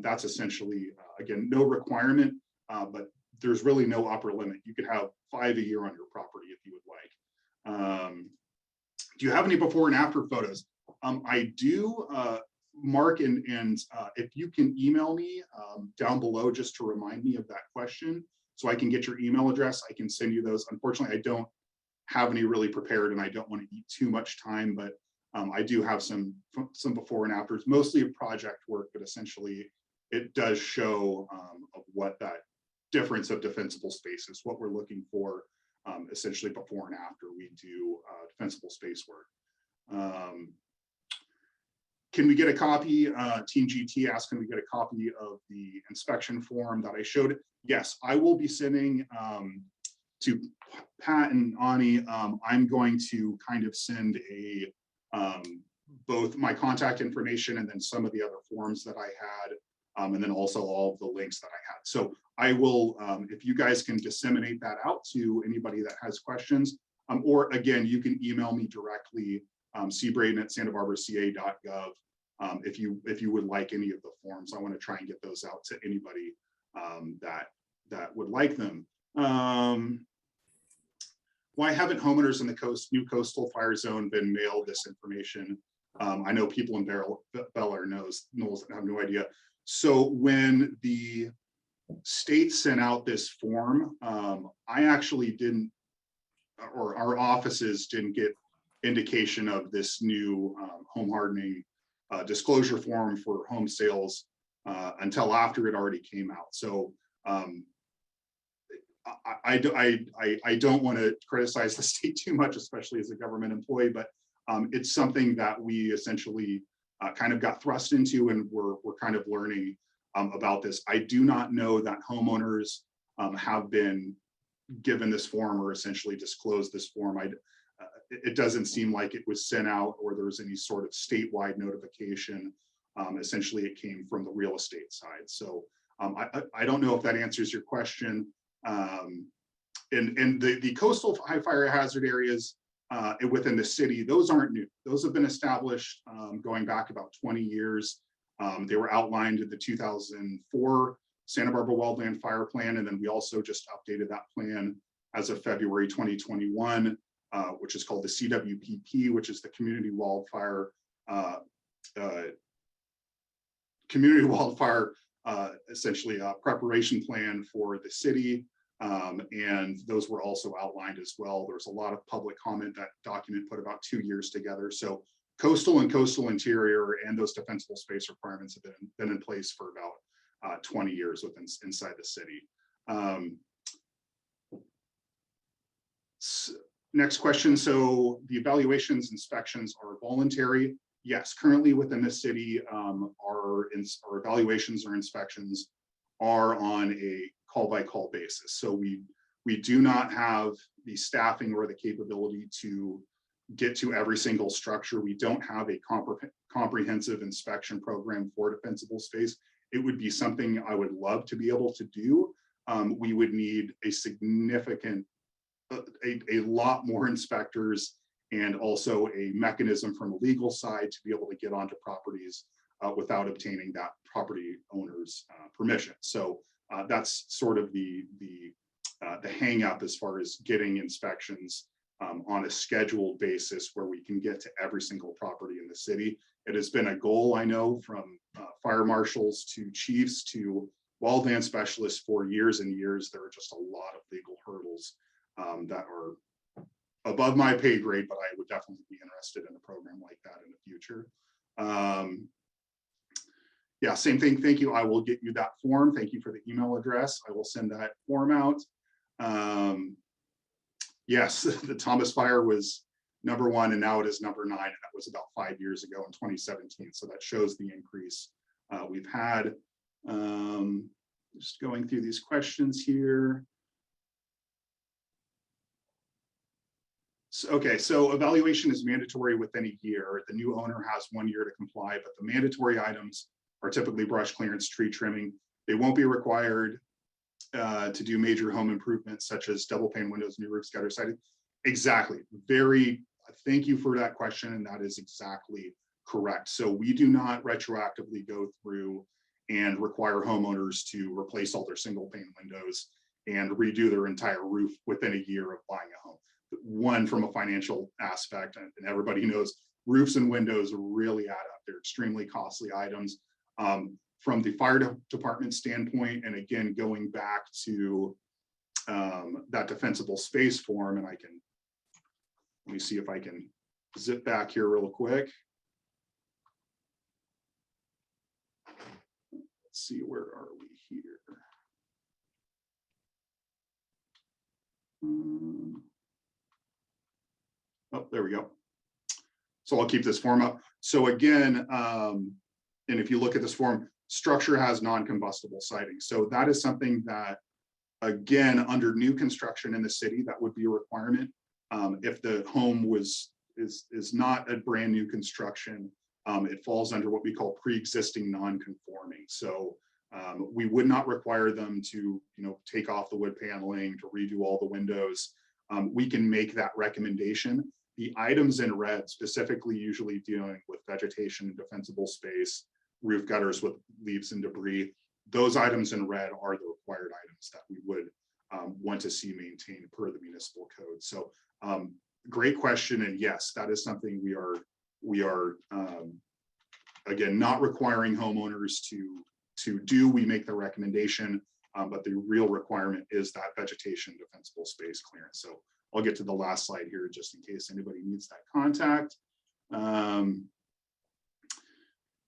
that's essentially, again, no requirement, but there's really no upper limit. You could have 5 a year on your property if you would like. Do you have any before and after photos? I do, Mark, and if you can email me down below just to remind me of that question, so I can get your email address, I can send you those. Unfortunately, I don't have any really prepared, and I don't want to eat too much time, but I do have some before and afters, mostly of project work, but essentially it does show of what that difference of defensible space is, what we're looking for, essentially before and after we do defensible space work. Can we get a copy? Team GT asked, can we get a copy of the inspection form that I showed? Yes, I will be sending to Pat and Ani. I'm going to kind of send both my contact information and then some of the other forms that I had, and then also all of the links that I had. So I will, if you guys can disseminate that out to anybody that has questions, or again, you can email me directly, cbraden@santabarbaraca.gov. If you would like any of the forms, I want to try and get those out to anybody that would like them. Why haven't homeowners in the new coastal fire zone been mailed this information? I know people in Bel Air knows have no idea. So when the state sent out this form, I actually didn't, or our offices didn't get indication of this new home hardening disclosure form for home sales until after it already came out. So I don't want to criticize the state too much, especially as a government employee, but it's something that we essentially kind of got thrust into, and we're kind of learning about this. I do not know that homeowners have been given this form or essentially disclosed this form. It doesn't seem like it was sent out or there was any sort of statewide notification. Essentially, it came from the real estate side. So I don't know if that answers your question. And the coastal high fire hazard areas within the city, those aren't new. Those have been established going back about 20 years. They were outlined in the 2004 Santa Barbara Wildland Fire Plan, and then we also just updated that plan as of February 2021, which is called the CWPP, which is the Community Wildfire essentially preparation plan for the city. And those were also outlined as well. There was a lot of public comment. That document put about 2 years together. So coastal and coastal interior and those defensible space requirements have been in place for about 20 years inside the city. Next question. So the evaluations, inspections are voluntary. Yes, currently within the city, our evaluations or inspections are on a call-by-call basis. So we do not have the staffing or the capability to get to every single structure. We don't have a comprehensive inspection program for defensible space. It would be something I would love to be able to do. We would need a significant a lot more inspectors and also a mechanism from a legal side to be able to get onto properties without obtaining that property owner's permission. So that's sort of the hang up as far as getting inspections on a scheduled basis where we can get to every single property in the city. It has been a goal, I know, from fire marshals to chiefs to wildland specialists for years and years. There are just a lot of legal hurdles that are above my pay grade, but I would definitely be interested in a program like that in the future. Yeah, same thing. Thank you. I will get you that form. Thank you for the email address. I will send that form out. Yes, the Thomas Fire was #1 and now it is #9. And that was about 5 years ago in 2017. So that shows the increase we've had. Just going through these questions here. So, okay, so evaluation is mandatory within a year. The new owner has 1 year to comply, but the mandatory items are typically brush clearance, tree trimming. They won't be required to do major home improvements such as double pane windows, new roofs, gutter siding. Exactly. Thank you for that question. And that is exactly correct. So we do not retroactively go through and require homeowners to replace all their single pane windows and redo their entire roof within a year of buying a home. One, from a financial aspect, and everybody knows roofs and windows really add up. They're extremely costly items. From the fire department standpoint, and again, going back to that defensible space form, and let me see if I can zip back here real quick. Let's see, where are we here? Oh, there we go. So I'll keep this form up. So again, and if you look at this form, structure has non-combustible siding. So that is something that, again, under new construction in the city, that would be a requirement. If the home is not a brand new construction, it falls under what we call pre-existing non-conforming. So we would not require them to, take off the wood paneling, to redo all the windows. We can make that recommendation. The items in red, specifically usually dealing with vegetation and defensible space, roof gutters with leaves and debris, those items in red are the required items that we would want to see maintained per the municipal code. So great question. And yes, that is something we are again, not requiring homeowners to do. We make the recommendation, but the real requirement is that vegetation defensible space clearance. So I'll get to the last slide here just in case anybody needs that contact.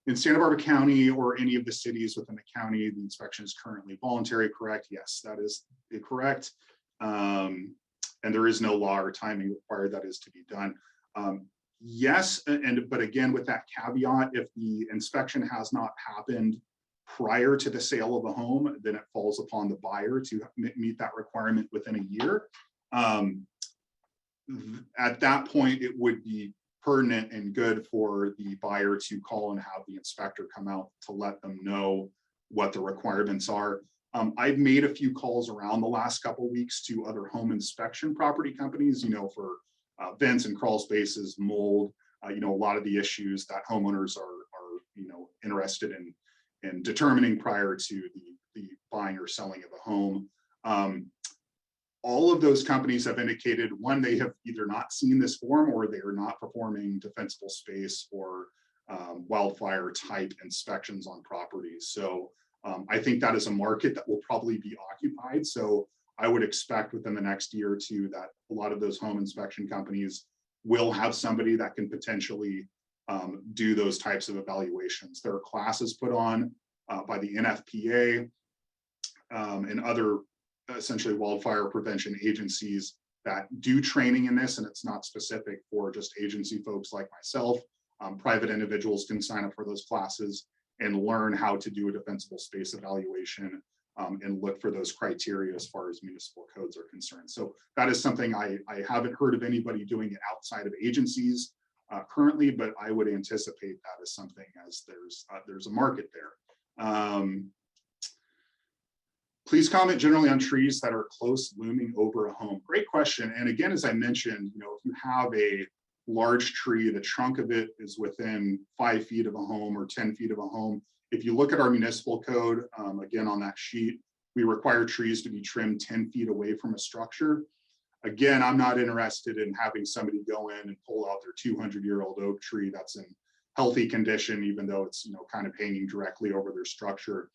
In Santa Barbara County or any of the cities within the county, the inspection is currently voluntary, correct? Yes, that is correct. And there is no law or timing required that is to be done. Yes, but again, with that caveat, if the inspection has not happened prior to the sale of a home, then it falls upon the buyer to meet that requirement within a year. At that point, it would be pertinent and good for the buyer to call and have the inspector come out to let them know what the requirements are. I've made a few calls around the last couple of weeks to other home inspection property companies, for vents and crawl spaces, mold, a lot of the issues that homeowners are interested in determining prior to the buying or selling of a home. All of those companies have indicated, one, they have either not seen this form or they are not performing defensible space or wildfire type inspections on properties. So I think that is a market that will probably be occupied. So I would expect within the next year or two that a lot of those home inspection companies will have somebody that can potentially do those types of evaluations. There are classes put on by the NFPA and other essentially wildfire prevention agencies that do training in this, and it's not specific for just agency folks like myself. Private individuals can sign up for those classes and learn how to do a defensible space evaluation and look for those criteria as far as municipal codes are concerned. So that is something I haven't heard of anybody doing it outside of agencies currently, but I would anticipate that as something as there's a market there. Please comment generally on trees that are close looming over a home. Great question. And again, as I mentioned, if you have a large tree, the trunk of it is within 5 feet of a home or 10 feet of a home. If you look at our municipal code, again, on that sheet, we require trees to be trimmed 10 feet away from a structure. Again, I'm not interested in having somebody go in and pull out their 200-year-old oak tree that's in healthy condition, even though it's kind of hanging directly over their structure.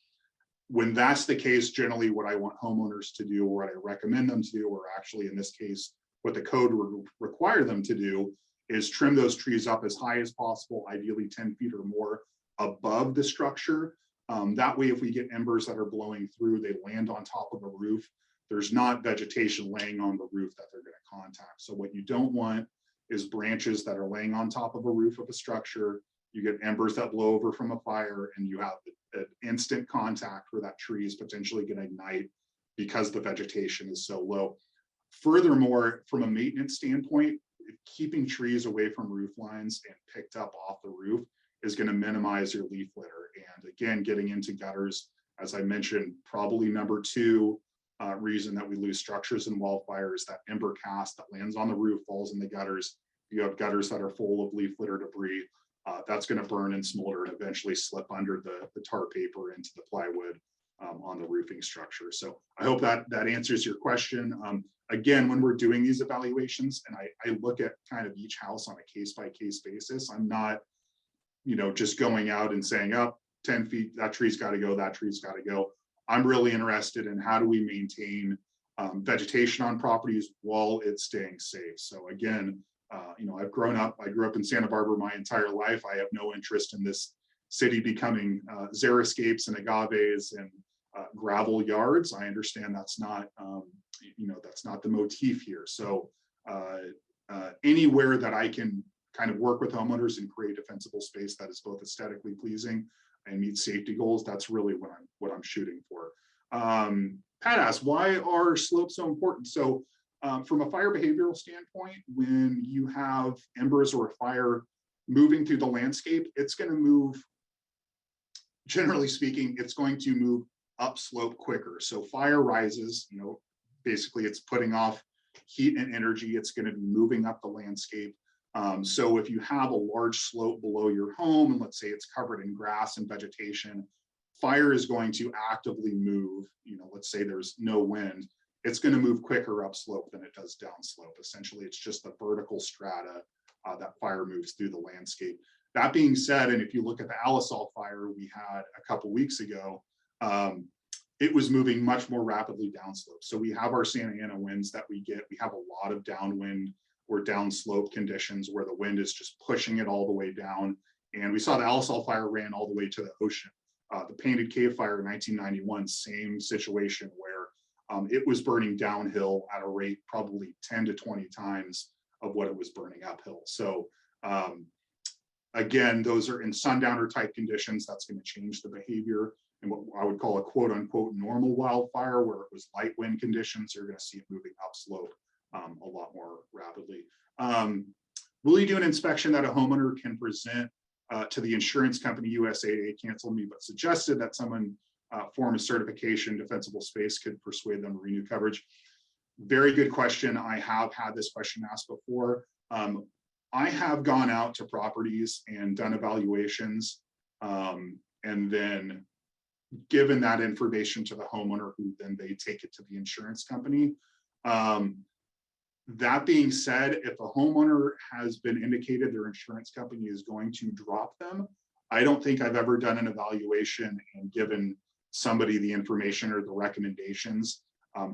When that's the case, generally what I want homeowners to do, or what I recommend them to do, or actually in this case, what the code would require them to do, is trim those trees up as high as possible, ideally 10 feet or more above the structure. That way, if we get embers that are blowing through, they land on top of a roof. There's not vegetation laying on the roof that they're going to contact. So what you don't want is branches that are laying on top of a roof of a structure. You get embers that blow over from a fire, and you have an instant contact where that tree is potentially going to ignite because the vegetation is so low. Furthermore, from a maintenance standpoint, keeping trees away from roof lines and picked up off the roof is going to minimize your leaf litter. And again, getting into gutters, as I mentioned, probably number 2 reason that we lose structures in wildfires, that ember cast that lands on the roof, falls in the gutters. You have gutters that are full of leaf litter debris. That's going to burn and smolder and eventually slip under the tar paper into the plywood on the roofing structure. So I hope that answers your question. Again, when we're doing these evaluations, and I look at kind of each house on a case-by-case basis, I'm not, just going out and saying, 10 feet, that tree's got to go, that tree's got to go. I'm really interested in how do we maintain vegetation on properties while it's staying safe. So again, I grew up in Santa Barbara my entire life. I have no interest in this city becoming xeriscapes and agaves and gravel yards. I understand that's not, that's not the motif here. So anywhere that I can kind of work with homeowners and create defensible space that is both aesthetically pleasing and meets safety goals, that's really what I'm shooting for. Pat asked, why are slopes so important? So from a fire behavioral standpoint, when you have embers or a fire moving through the landscape, it's going to move, generally speaking, it's going to move upslope quicker. So fire rises, basically it's putting off heat and energy. It's going to be moving up the landscape. So if you have a large slope below your home, and let's say it's covered in grass and vegetation, fire is going to actively move, let's say there's no wind, it's going to move quicker upslope than it does downslope. Essentially, it's just the vertical strata that fire moves through the landscape. That being said, and if you look at the Alisol fire we had a couple weeks ago, it was moving much more rapidly downslope. So we have our Santa Ana winds that we get. We have a lot of downwind or downslope conditions where the wind is just pushing it all the way down. And we saw the Alisol fire ran all the way to the ocean. The Painted Cave fire in 1991, same situation where it was burning downhill at a rate probably 10 to 20 times of what it was burning uphill. So again, those are in sundowner type conditions. That's going to change the behavior. And what I would call a quote unquote normal wildfire, where it was light wind conditions, you're going to see it moving upslope a lot more rapidly. Will you do an inspection that a homeowner can present to the insurance company? USAA canceled me, but suggested that someone form a certification. Defensible space could persuade them to renew coverage. Very good question. I have had this question asked before. I have gone out to properties and done evaluations, and then given that information to the homeowner, who then they take it to the insurance company. That being said, if a homeowner has been indicated their insurance company is going to drop them, I don't think I've ever done an evaluation and given somebody the information or the recommendations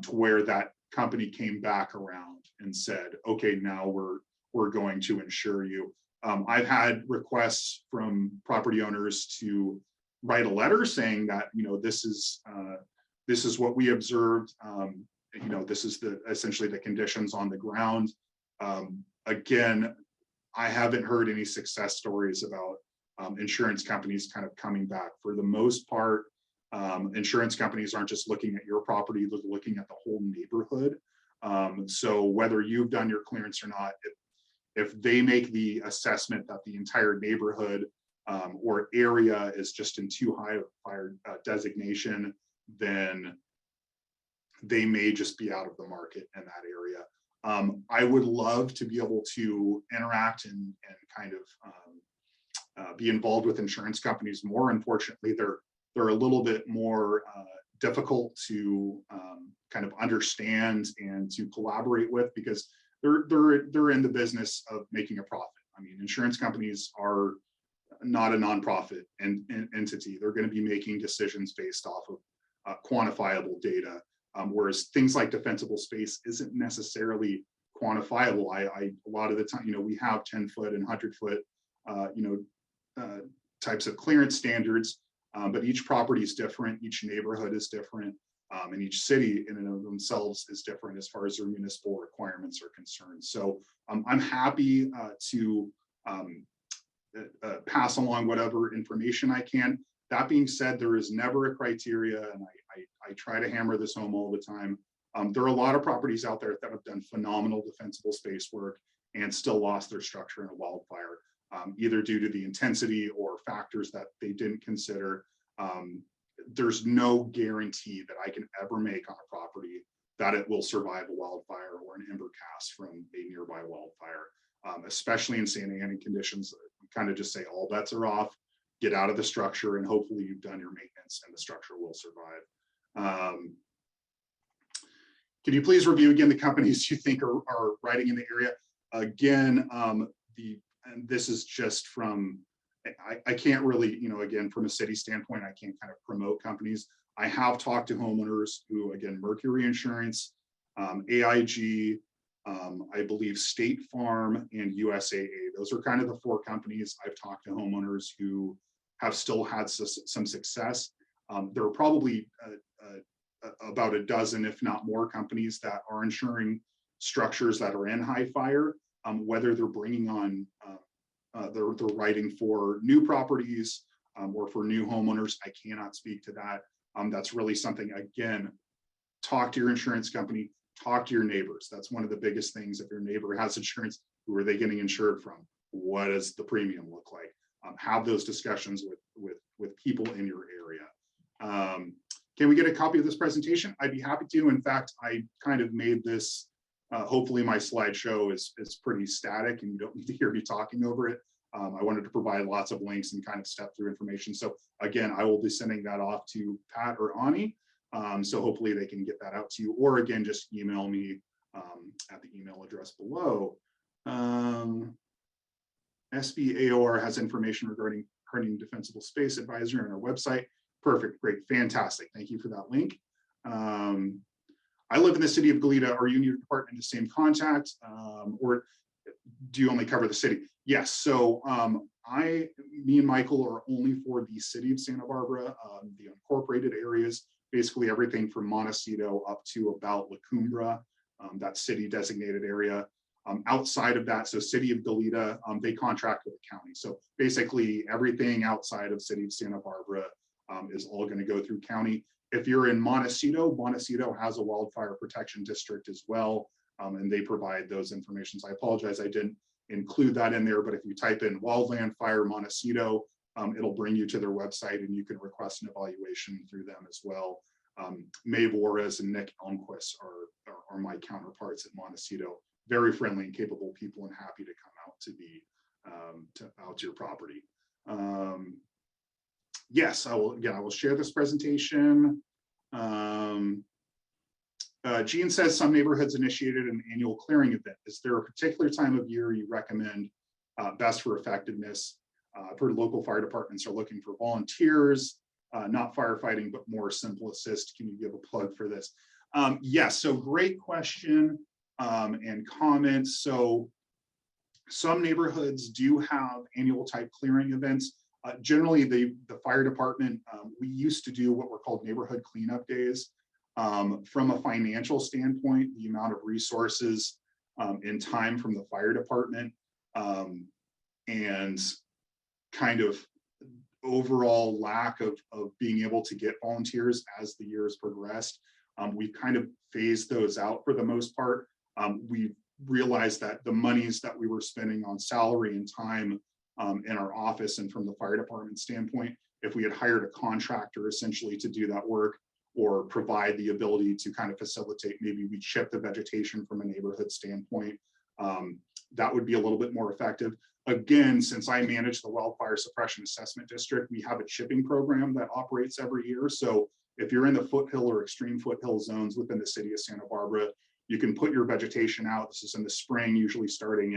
to where that company came back around and said, okay, now we're going to insure you. I've had requests from property owners to write a letter saying that, this is what we observed. This is essentially the conditions on the ground. Again, I haven't heard any success stories about insurance companies kind of coming back. For the most part, insurance companies aren't just looking at your property, they're looking at the whole neighborhood. So whether you've done your clearance or not, if they make the assessment that the entire neighborhood or area is just in too high of fire designation, then they may just be out of the market in that area. I would love to be able to interact and kind of be involved with insurance companies more. Unfortunately, they're a little bit more difficult to kind of understand and to collaborate with, because they're in the business of making a profit. I mean, insurance companies are not a nonprofit entity. They're going to be making decisions based off of quantifiable data, whereas things like defensible space isn't necessarily quantifiable. A lot of the time, we have 10-foot and 100-foot, types of clearance standards, but each property is different, each neighborhood is different, and each city in and of themselves is different as far as their municipal requirements are concerned. So I'm happy to pass along whatever information I can. That being said, there is never a criteria, and I try to hammer this home all the time. There are a lot of properties out there that have done phenomenal defensible space work and still lost their structure in a wildfire, either due to the intensity or factors that they didn't consider. There's no guarantee that I can ever make on a property that it will survive a wildfire or an ember cast from a nearby wildfire, especially in Santa Ana conditions. We kind of just say all bets are off, get out of the structure, and hopefully you've done your maintenance and the structure will survive. Can you please review again the companies you think are writing in the area? Again, and this is just from, I can't really, again, from a city standpoint, I can't kind of promote companies. I have talked to homeowners who, again, Mercury Insurance, AIG, I believe State Farm, and USAA. Those are kind of the 4 companies I've talked to homeowners who have still had some success. There are probably about a dozen, if not more, companies that are insuring structures that are in high fire, whether they're bringing on, they're writing for new properties or for new homeowners. I cannot speak to that. That's really something, again, talk to your insurance company, talk to your neighbors. That's one of the biggest things. If your neighbor has insurance, who are they getting insured from? What does the premium look like? Have those discussions with people in your area. Can we get a copy of this presentation? I'd be happy to. In fact, I kind of made this, hopefully my slideshow is pretty static and you don't need to hear me talking over it. I wanted to provide lots of links and kind of step through information. So again, I will be sending that off to Pat or Ani. So hopefully they can get that out to you, or again, just email me at the email address below. SBAOR has information regarding hardening defensible space advisory on our website. Perfect, great, fantastic. Thank you for that link. I live in the city of Goleta. Are you and your department in the same contact, or do you only cover the city? Yes, so me and Michael are only for the city of Santa Barbara, the incorporated areas, basically everything from Montecito up to about La Cumbre, that city designated area. Outside of that, so city of Goleta, they contract with the county. So basically everything outside of city of Santa Barbara is all going to go through county. If you're in Montecito, Montecito has a wildfire protection district as well, and they provide those informations. I apologize, I didn't include that in there, but if you type in Wildland Fire Montecito, it'll bring you to their website and you can request an evaluation through them as well. Maeve Juarez and Nick Elmquist are my counterparts at Montecito. Very friendly and capable people, and happy to come out to out to your property. Yes, I will share this presentation. Gene says some neighborhoods initiated an annual clearing event. Is there a particular time of year you recommend best for effectiveness? I've heard local fire departments are looking for volunteers, not firefighting, but more simple assist. Can you give a plug for this? Yes, so great question and comments. So some neighborhoods do have annual type clearing events. Generally, the fire department, we used to do what were called neighborhood cleanup days. From a financial standpoint, the amount of resources and time from the fire department and kind of overall lack of being able to get volunteers as the years progressed, we've kind of phased those out for the most part. We realized that the monies that we were spending on salary and time in our office and from the fire department standpoint, if we had hired a contractor essentially to do that work, or provide the ability to kind of facilitate, maybe we chip the vegetation from a neighborhood standpoint. That would be a little bit more effective. Again, since I manage the Wildfire Suppression Assessment District, we have a chipping program that operates every year. So if you're in the foothill or extreme foothill zones within the city of Santa Barbara, you can put your vegetation out. This is in the spring, usually starting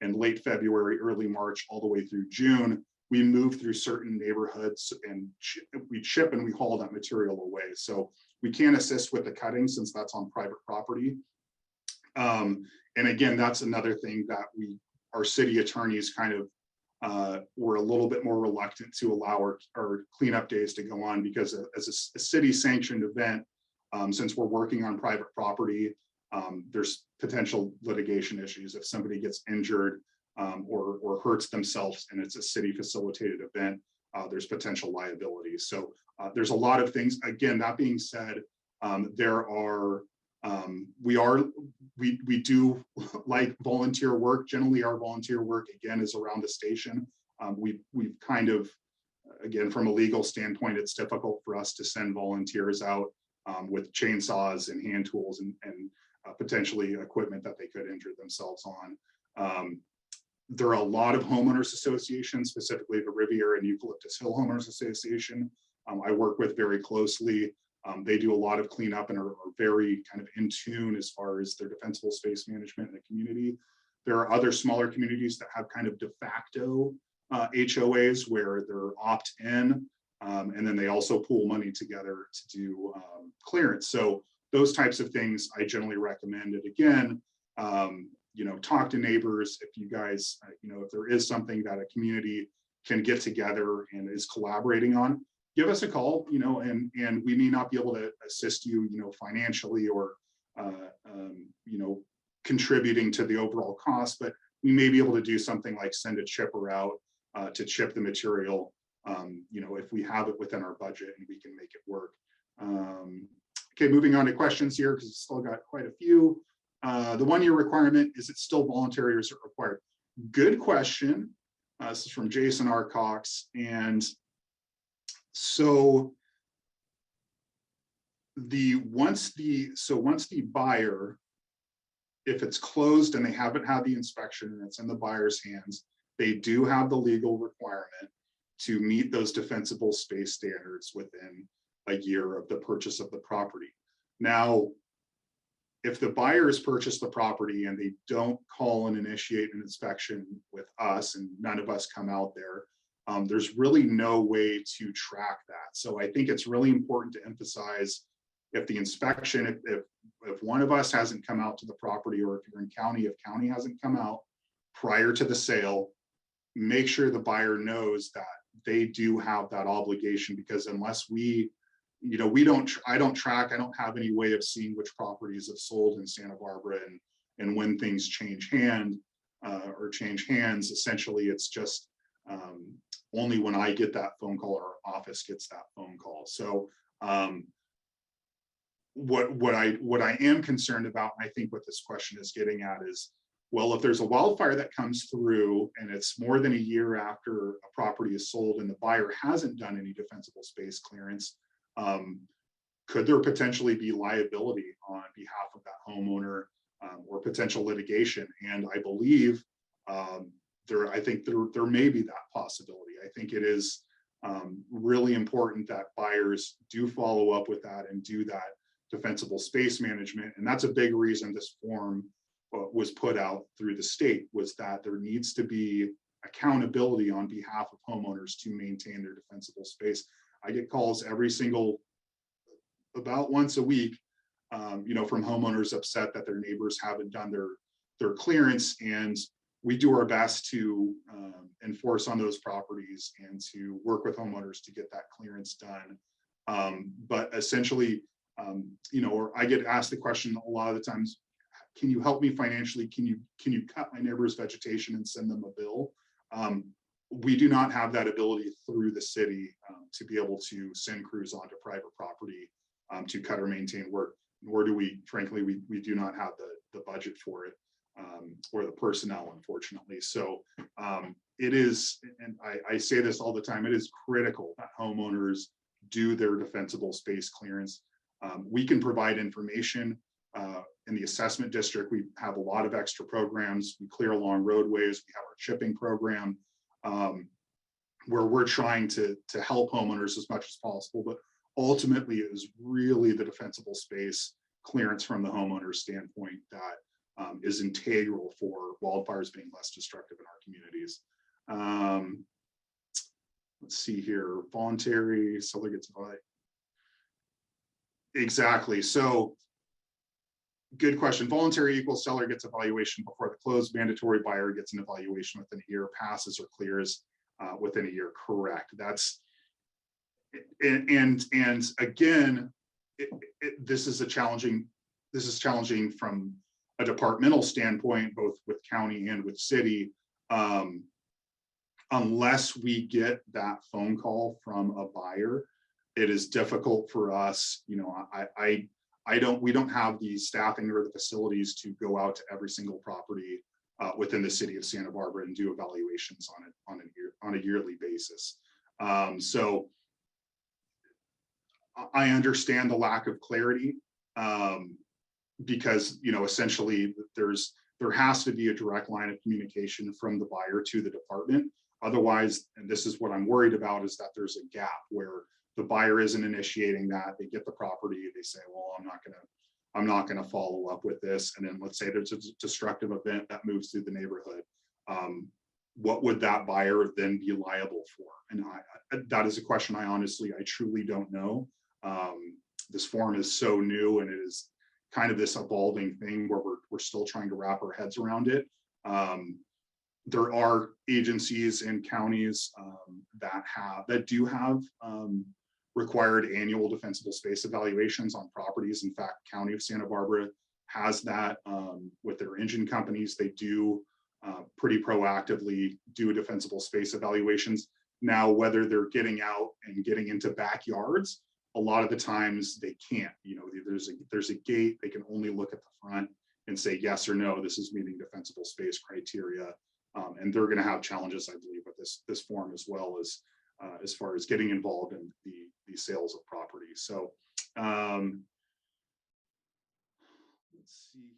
in late February, early March, all the way through June. We move through certain neighborhoods and we chip and we haul that material away. So we can assist with the cutting since that's on private property. And again, that's another thing that our city attorneys kind of were a little bit more reluctant to allow our cleanup days to go on, because as a city sanctioned event, since we're working on private property, there's potential litigation issues if somebody gets injured or hurts themselves and it's a city facilitated event. There's potential liability. So there's a lot of things. Again, that being said, we do like volunteer work. Generally, our volunteer work again is around the station. We've kind of, again, from a legal standpoint, it's difficult for us to send volunteers out with chainsaws and hand tools and potentially equipment that they could injure themselves on. There are a lot of homeowners associations, specifically the Riviera and Eucalyptus Hill Homeowners Association. I work with very closely. They do a lot of cleanup and are very kind of in tune as far as their defensible space management in the community. There are other smaller communities that have kind of de facto HOAs where they're opt-in, and then they also pool money together to do clearance. So those types of things I generally recommend. And again, talk to neighbors if you guys, if there is something that a community can get together and is collaborating on, give us a call, and we may not be able to assist you, financially or, contributing to the overall cost, but we may be able to do something like send a chipper out to chip the material, if we have it within our budget and we can make it work. Okay, moving on to questions here, because it's still got quite a few. The 1-year requirement, is it still voluntary or is it required? Good question. This is from Jason R. Cox. And so once the buyer, if it's closed and they haven't had the inspection and it's in the buyer's hands, they do have the legal requirement to meet those defensible space standards within a year of the purchase of the property. Now, if the buyers purchase the property and they don't call and initiate an inspection with us and none of us come out there, there's really no way to track that. So I think it's really important to emphasize, if the inspection, if one of us hasn't come out to the property, or if you're in county, if county hasn't come out prior to the sale, make sure the buyer knows that they do have that obligation, because unless I don't track, I don't have any way of seeing which properties have sold in Santa Barbara and when things change hands. Essentially, it's just only when I get that phone call or our office gets that phone call. So what I am concerned about, and I think what this question is getting at is, well, if there's a wildfire that comes through and it's more than a year after a property is sold and the buyer hasn't done any defensible space clearance, could there potentially be liability on behalf of that homeowner, or potential litigation? And I believe I think there may be that possibility. I think it is really important that buyers do follow up with that and do that defensible space management. And that's a big reason this form was put out through the state, was that there needs to be accountability on behalf of homeowners to maintain their defensible space. I get calls about once a week, from homeowners upset that their neighbors haven't done their clearance, and we do our best to enforce on those properties and to work with homeowners to get that clearance done. But essentially, or I get asked the question a lot of the times, can you help me financially? Can you cut my neighbor's vegetation and send them a bill? We do not have that ability through the city to be able to send crews onto private property to cut or maintain work, nor do we, frankly, we do not have the budget for it, or the personnel, unfortunately. So it is, and I say this all the time, it is critical that homeowners do their defensible space clearance. We can provide information. In the assessment district, we have a lot of extra programs. We clear along roadways. We have our chipping program, where we're trying to help homeowners as much as possible. But ultimately, it is really the defensible space clearance from the homeowner standpoint that is integral for wildfires being less destructive in our communities. Let's see here, voluntary, seller gets by. Exactly. So good question. Voluntary equals seller gets evaluation before the close. Mandatory buyer gets an evaluation within a year. Passes or clears within a year. Correct. That's and again, this is challenging from a departmental standpoint, both with county and with city. Unless we get that phone call from a buyer, it is difficult for us. You know, we don't have the staffing or the facilities to go out to every single property within the city of Santa Barbara and do evaluations on a yearly basis. So I understand the lack of clarity, because, you know, essentially there has to be a direct line of communication from the buyer to the department. Otherwise, and this is what I'm worried about, is that there's a gap where the buyer isn't initiating that. They get the property, they say, well, I'm not gonna follow up with this. And then let's say there's a destructive event that moves through the neighborhood. What would that buyer then be liable for? And that is a question I truly don't know. This form is so new, and it is kind of this evolving thing where we're still trying to wrap our heads around it. There are agencies and counties that do have required annual defensible space evaluations on properties. In fact, County of Santa Barbara has that with their engine companies. They do pretty proactively do defensible space evaluations. Now, whether they're getting out and getting into backyards, a lot of the times they can't. You know, there's a gate. They can only look at the front and say yes or no, this is meeting defensible space criteria. And they're going to have challenges, I believe, with this form as well, as far as getting involved in the sales of property. So let's see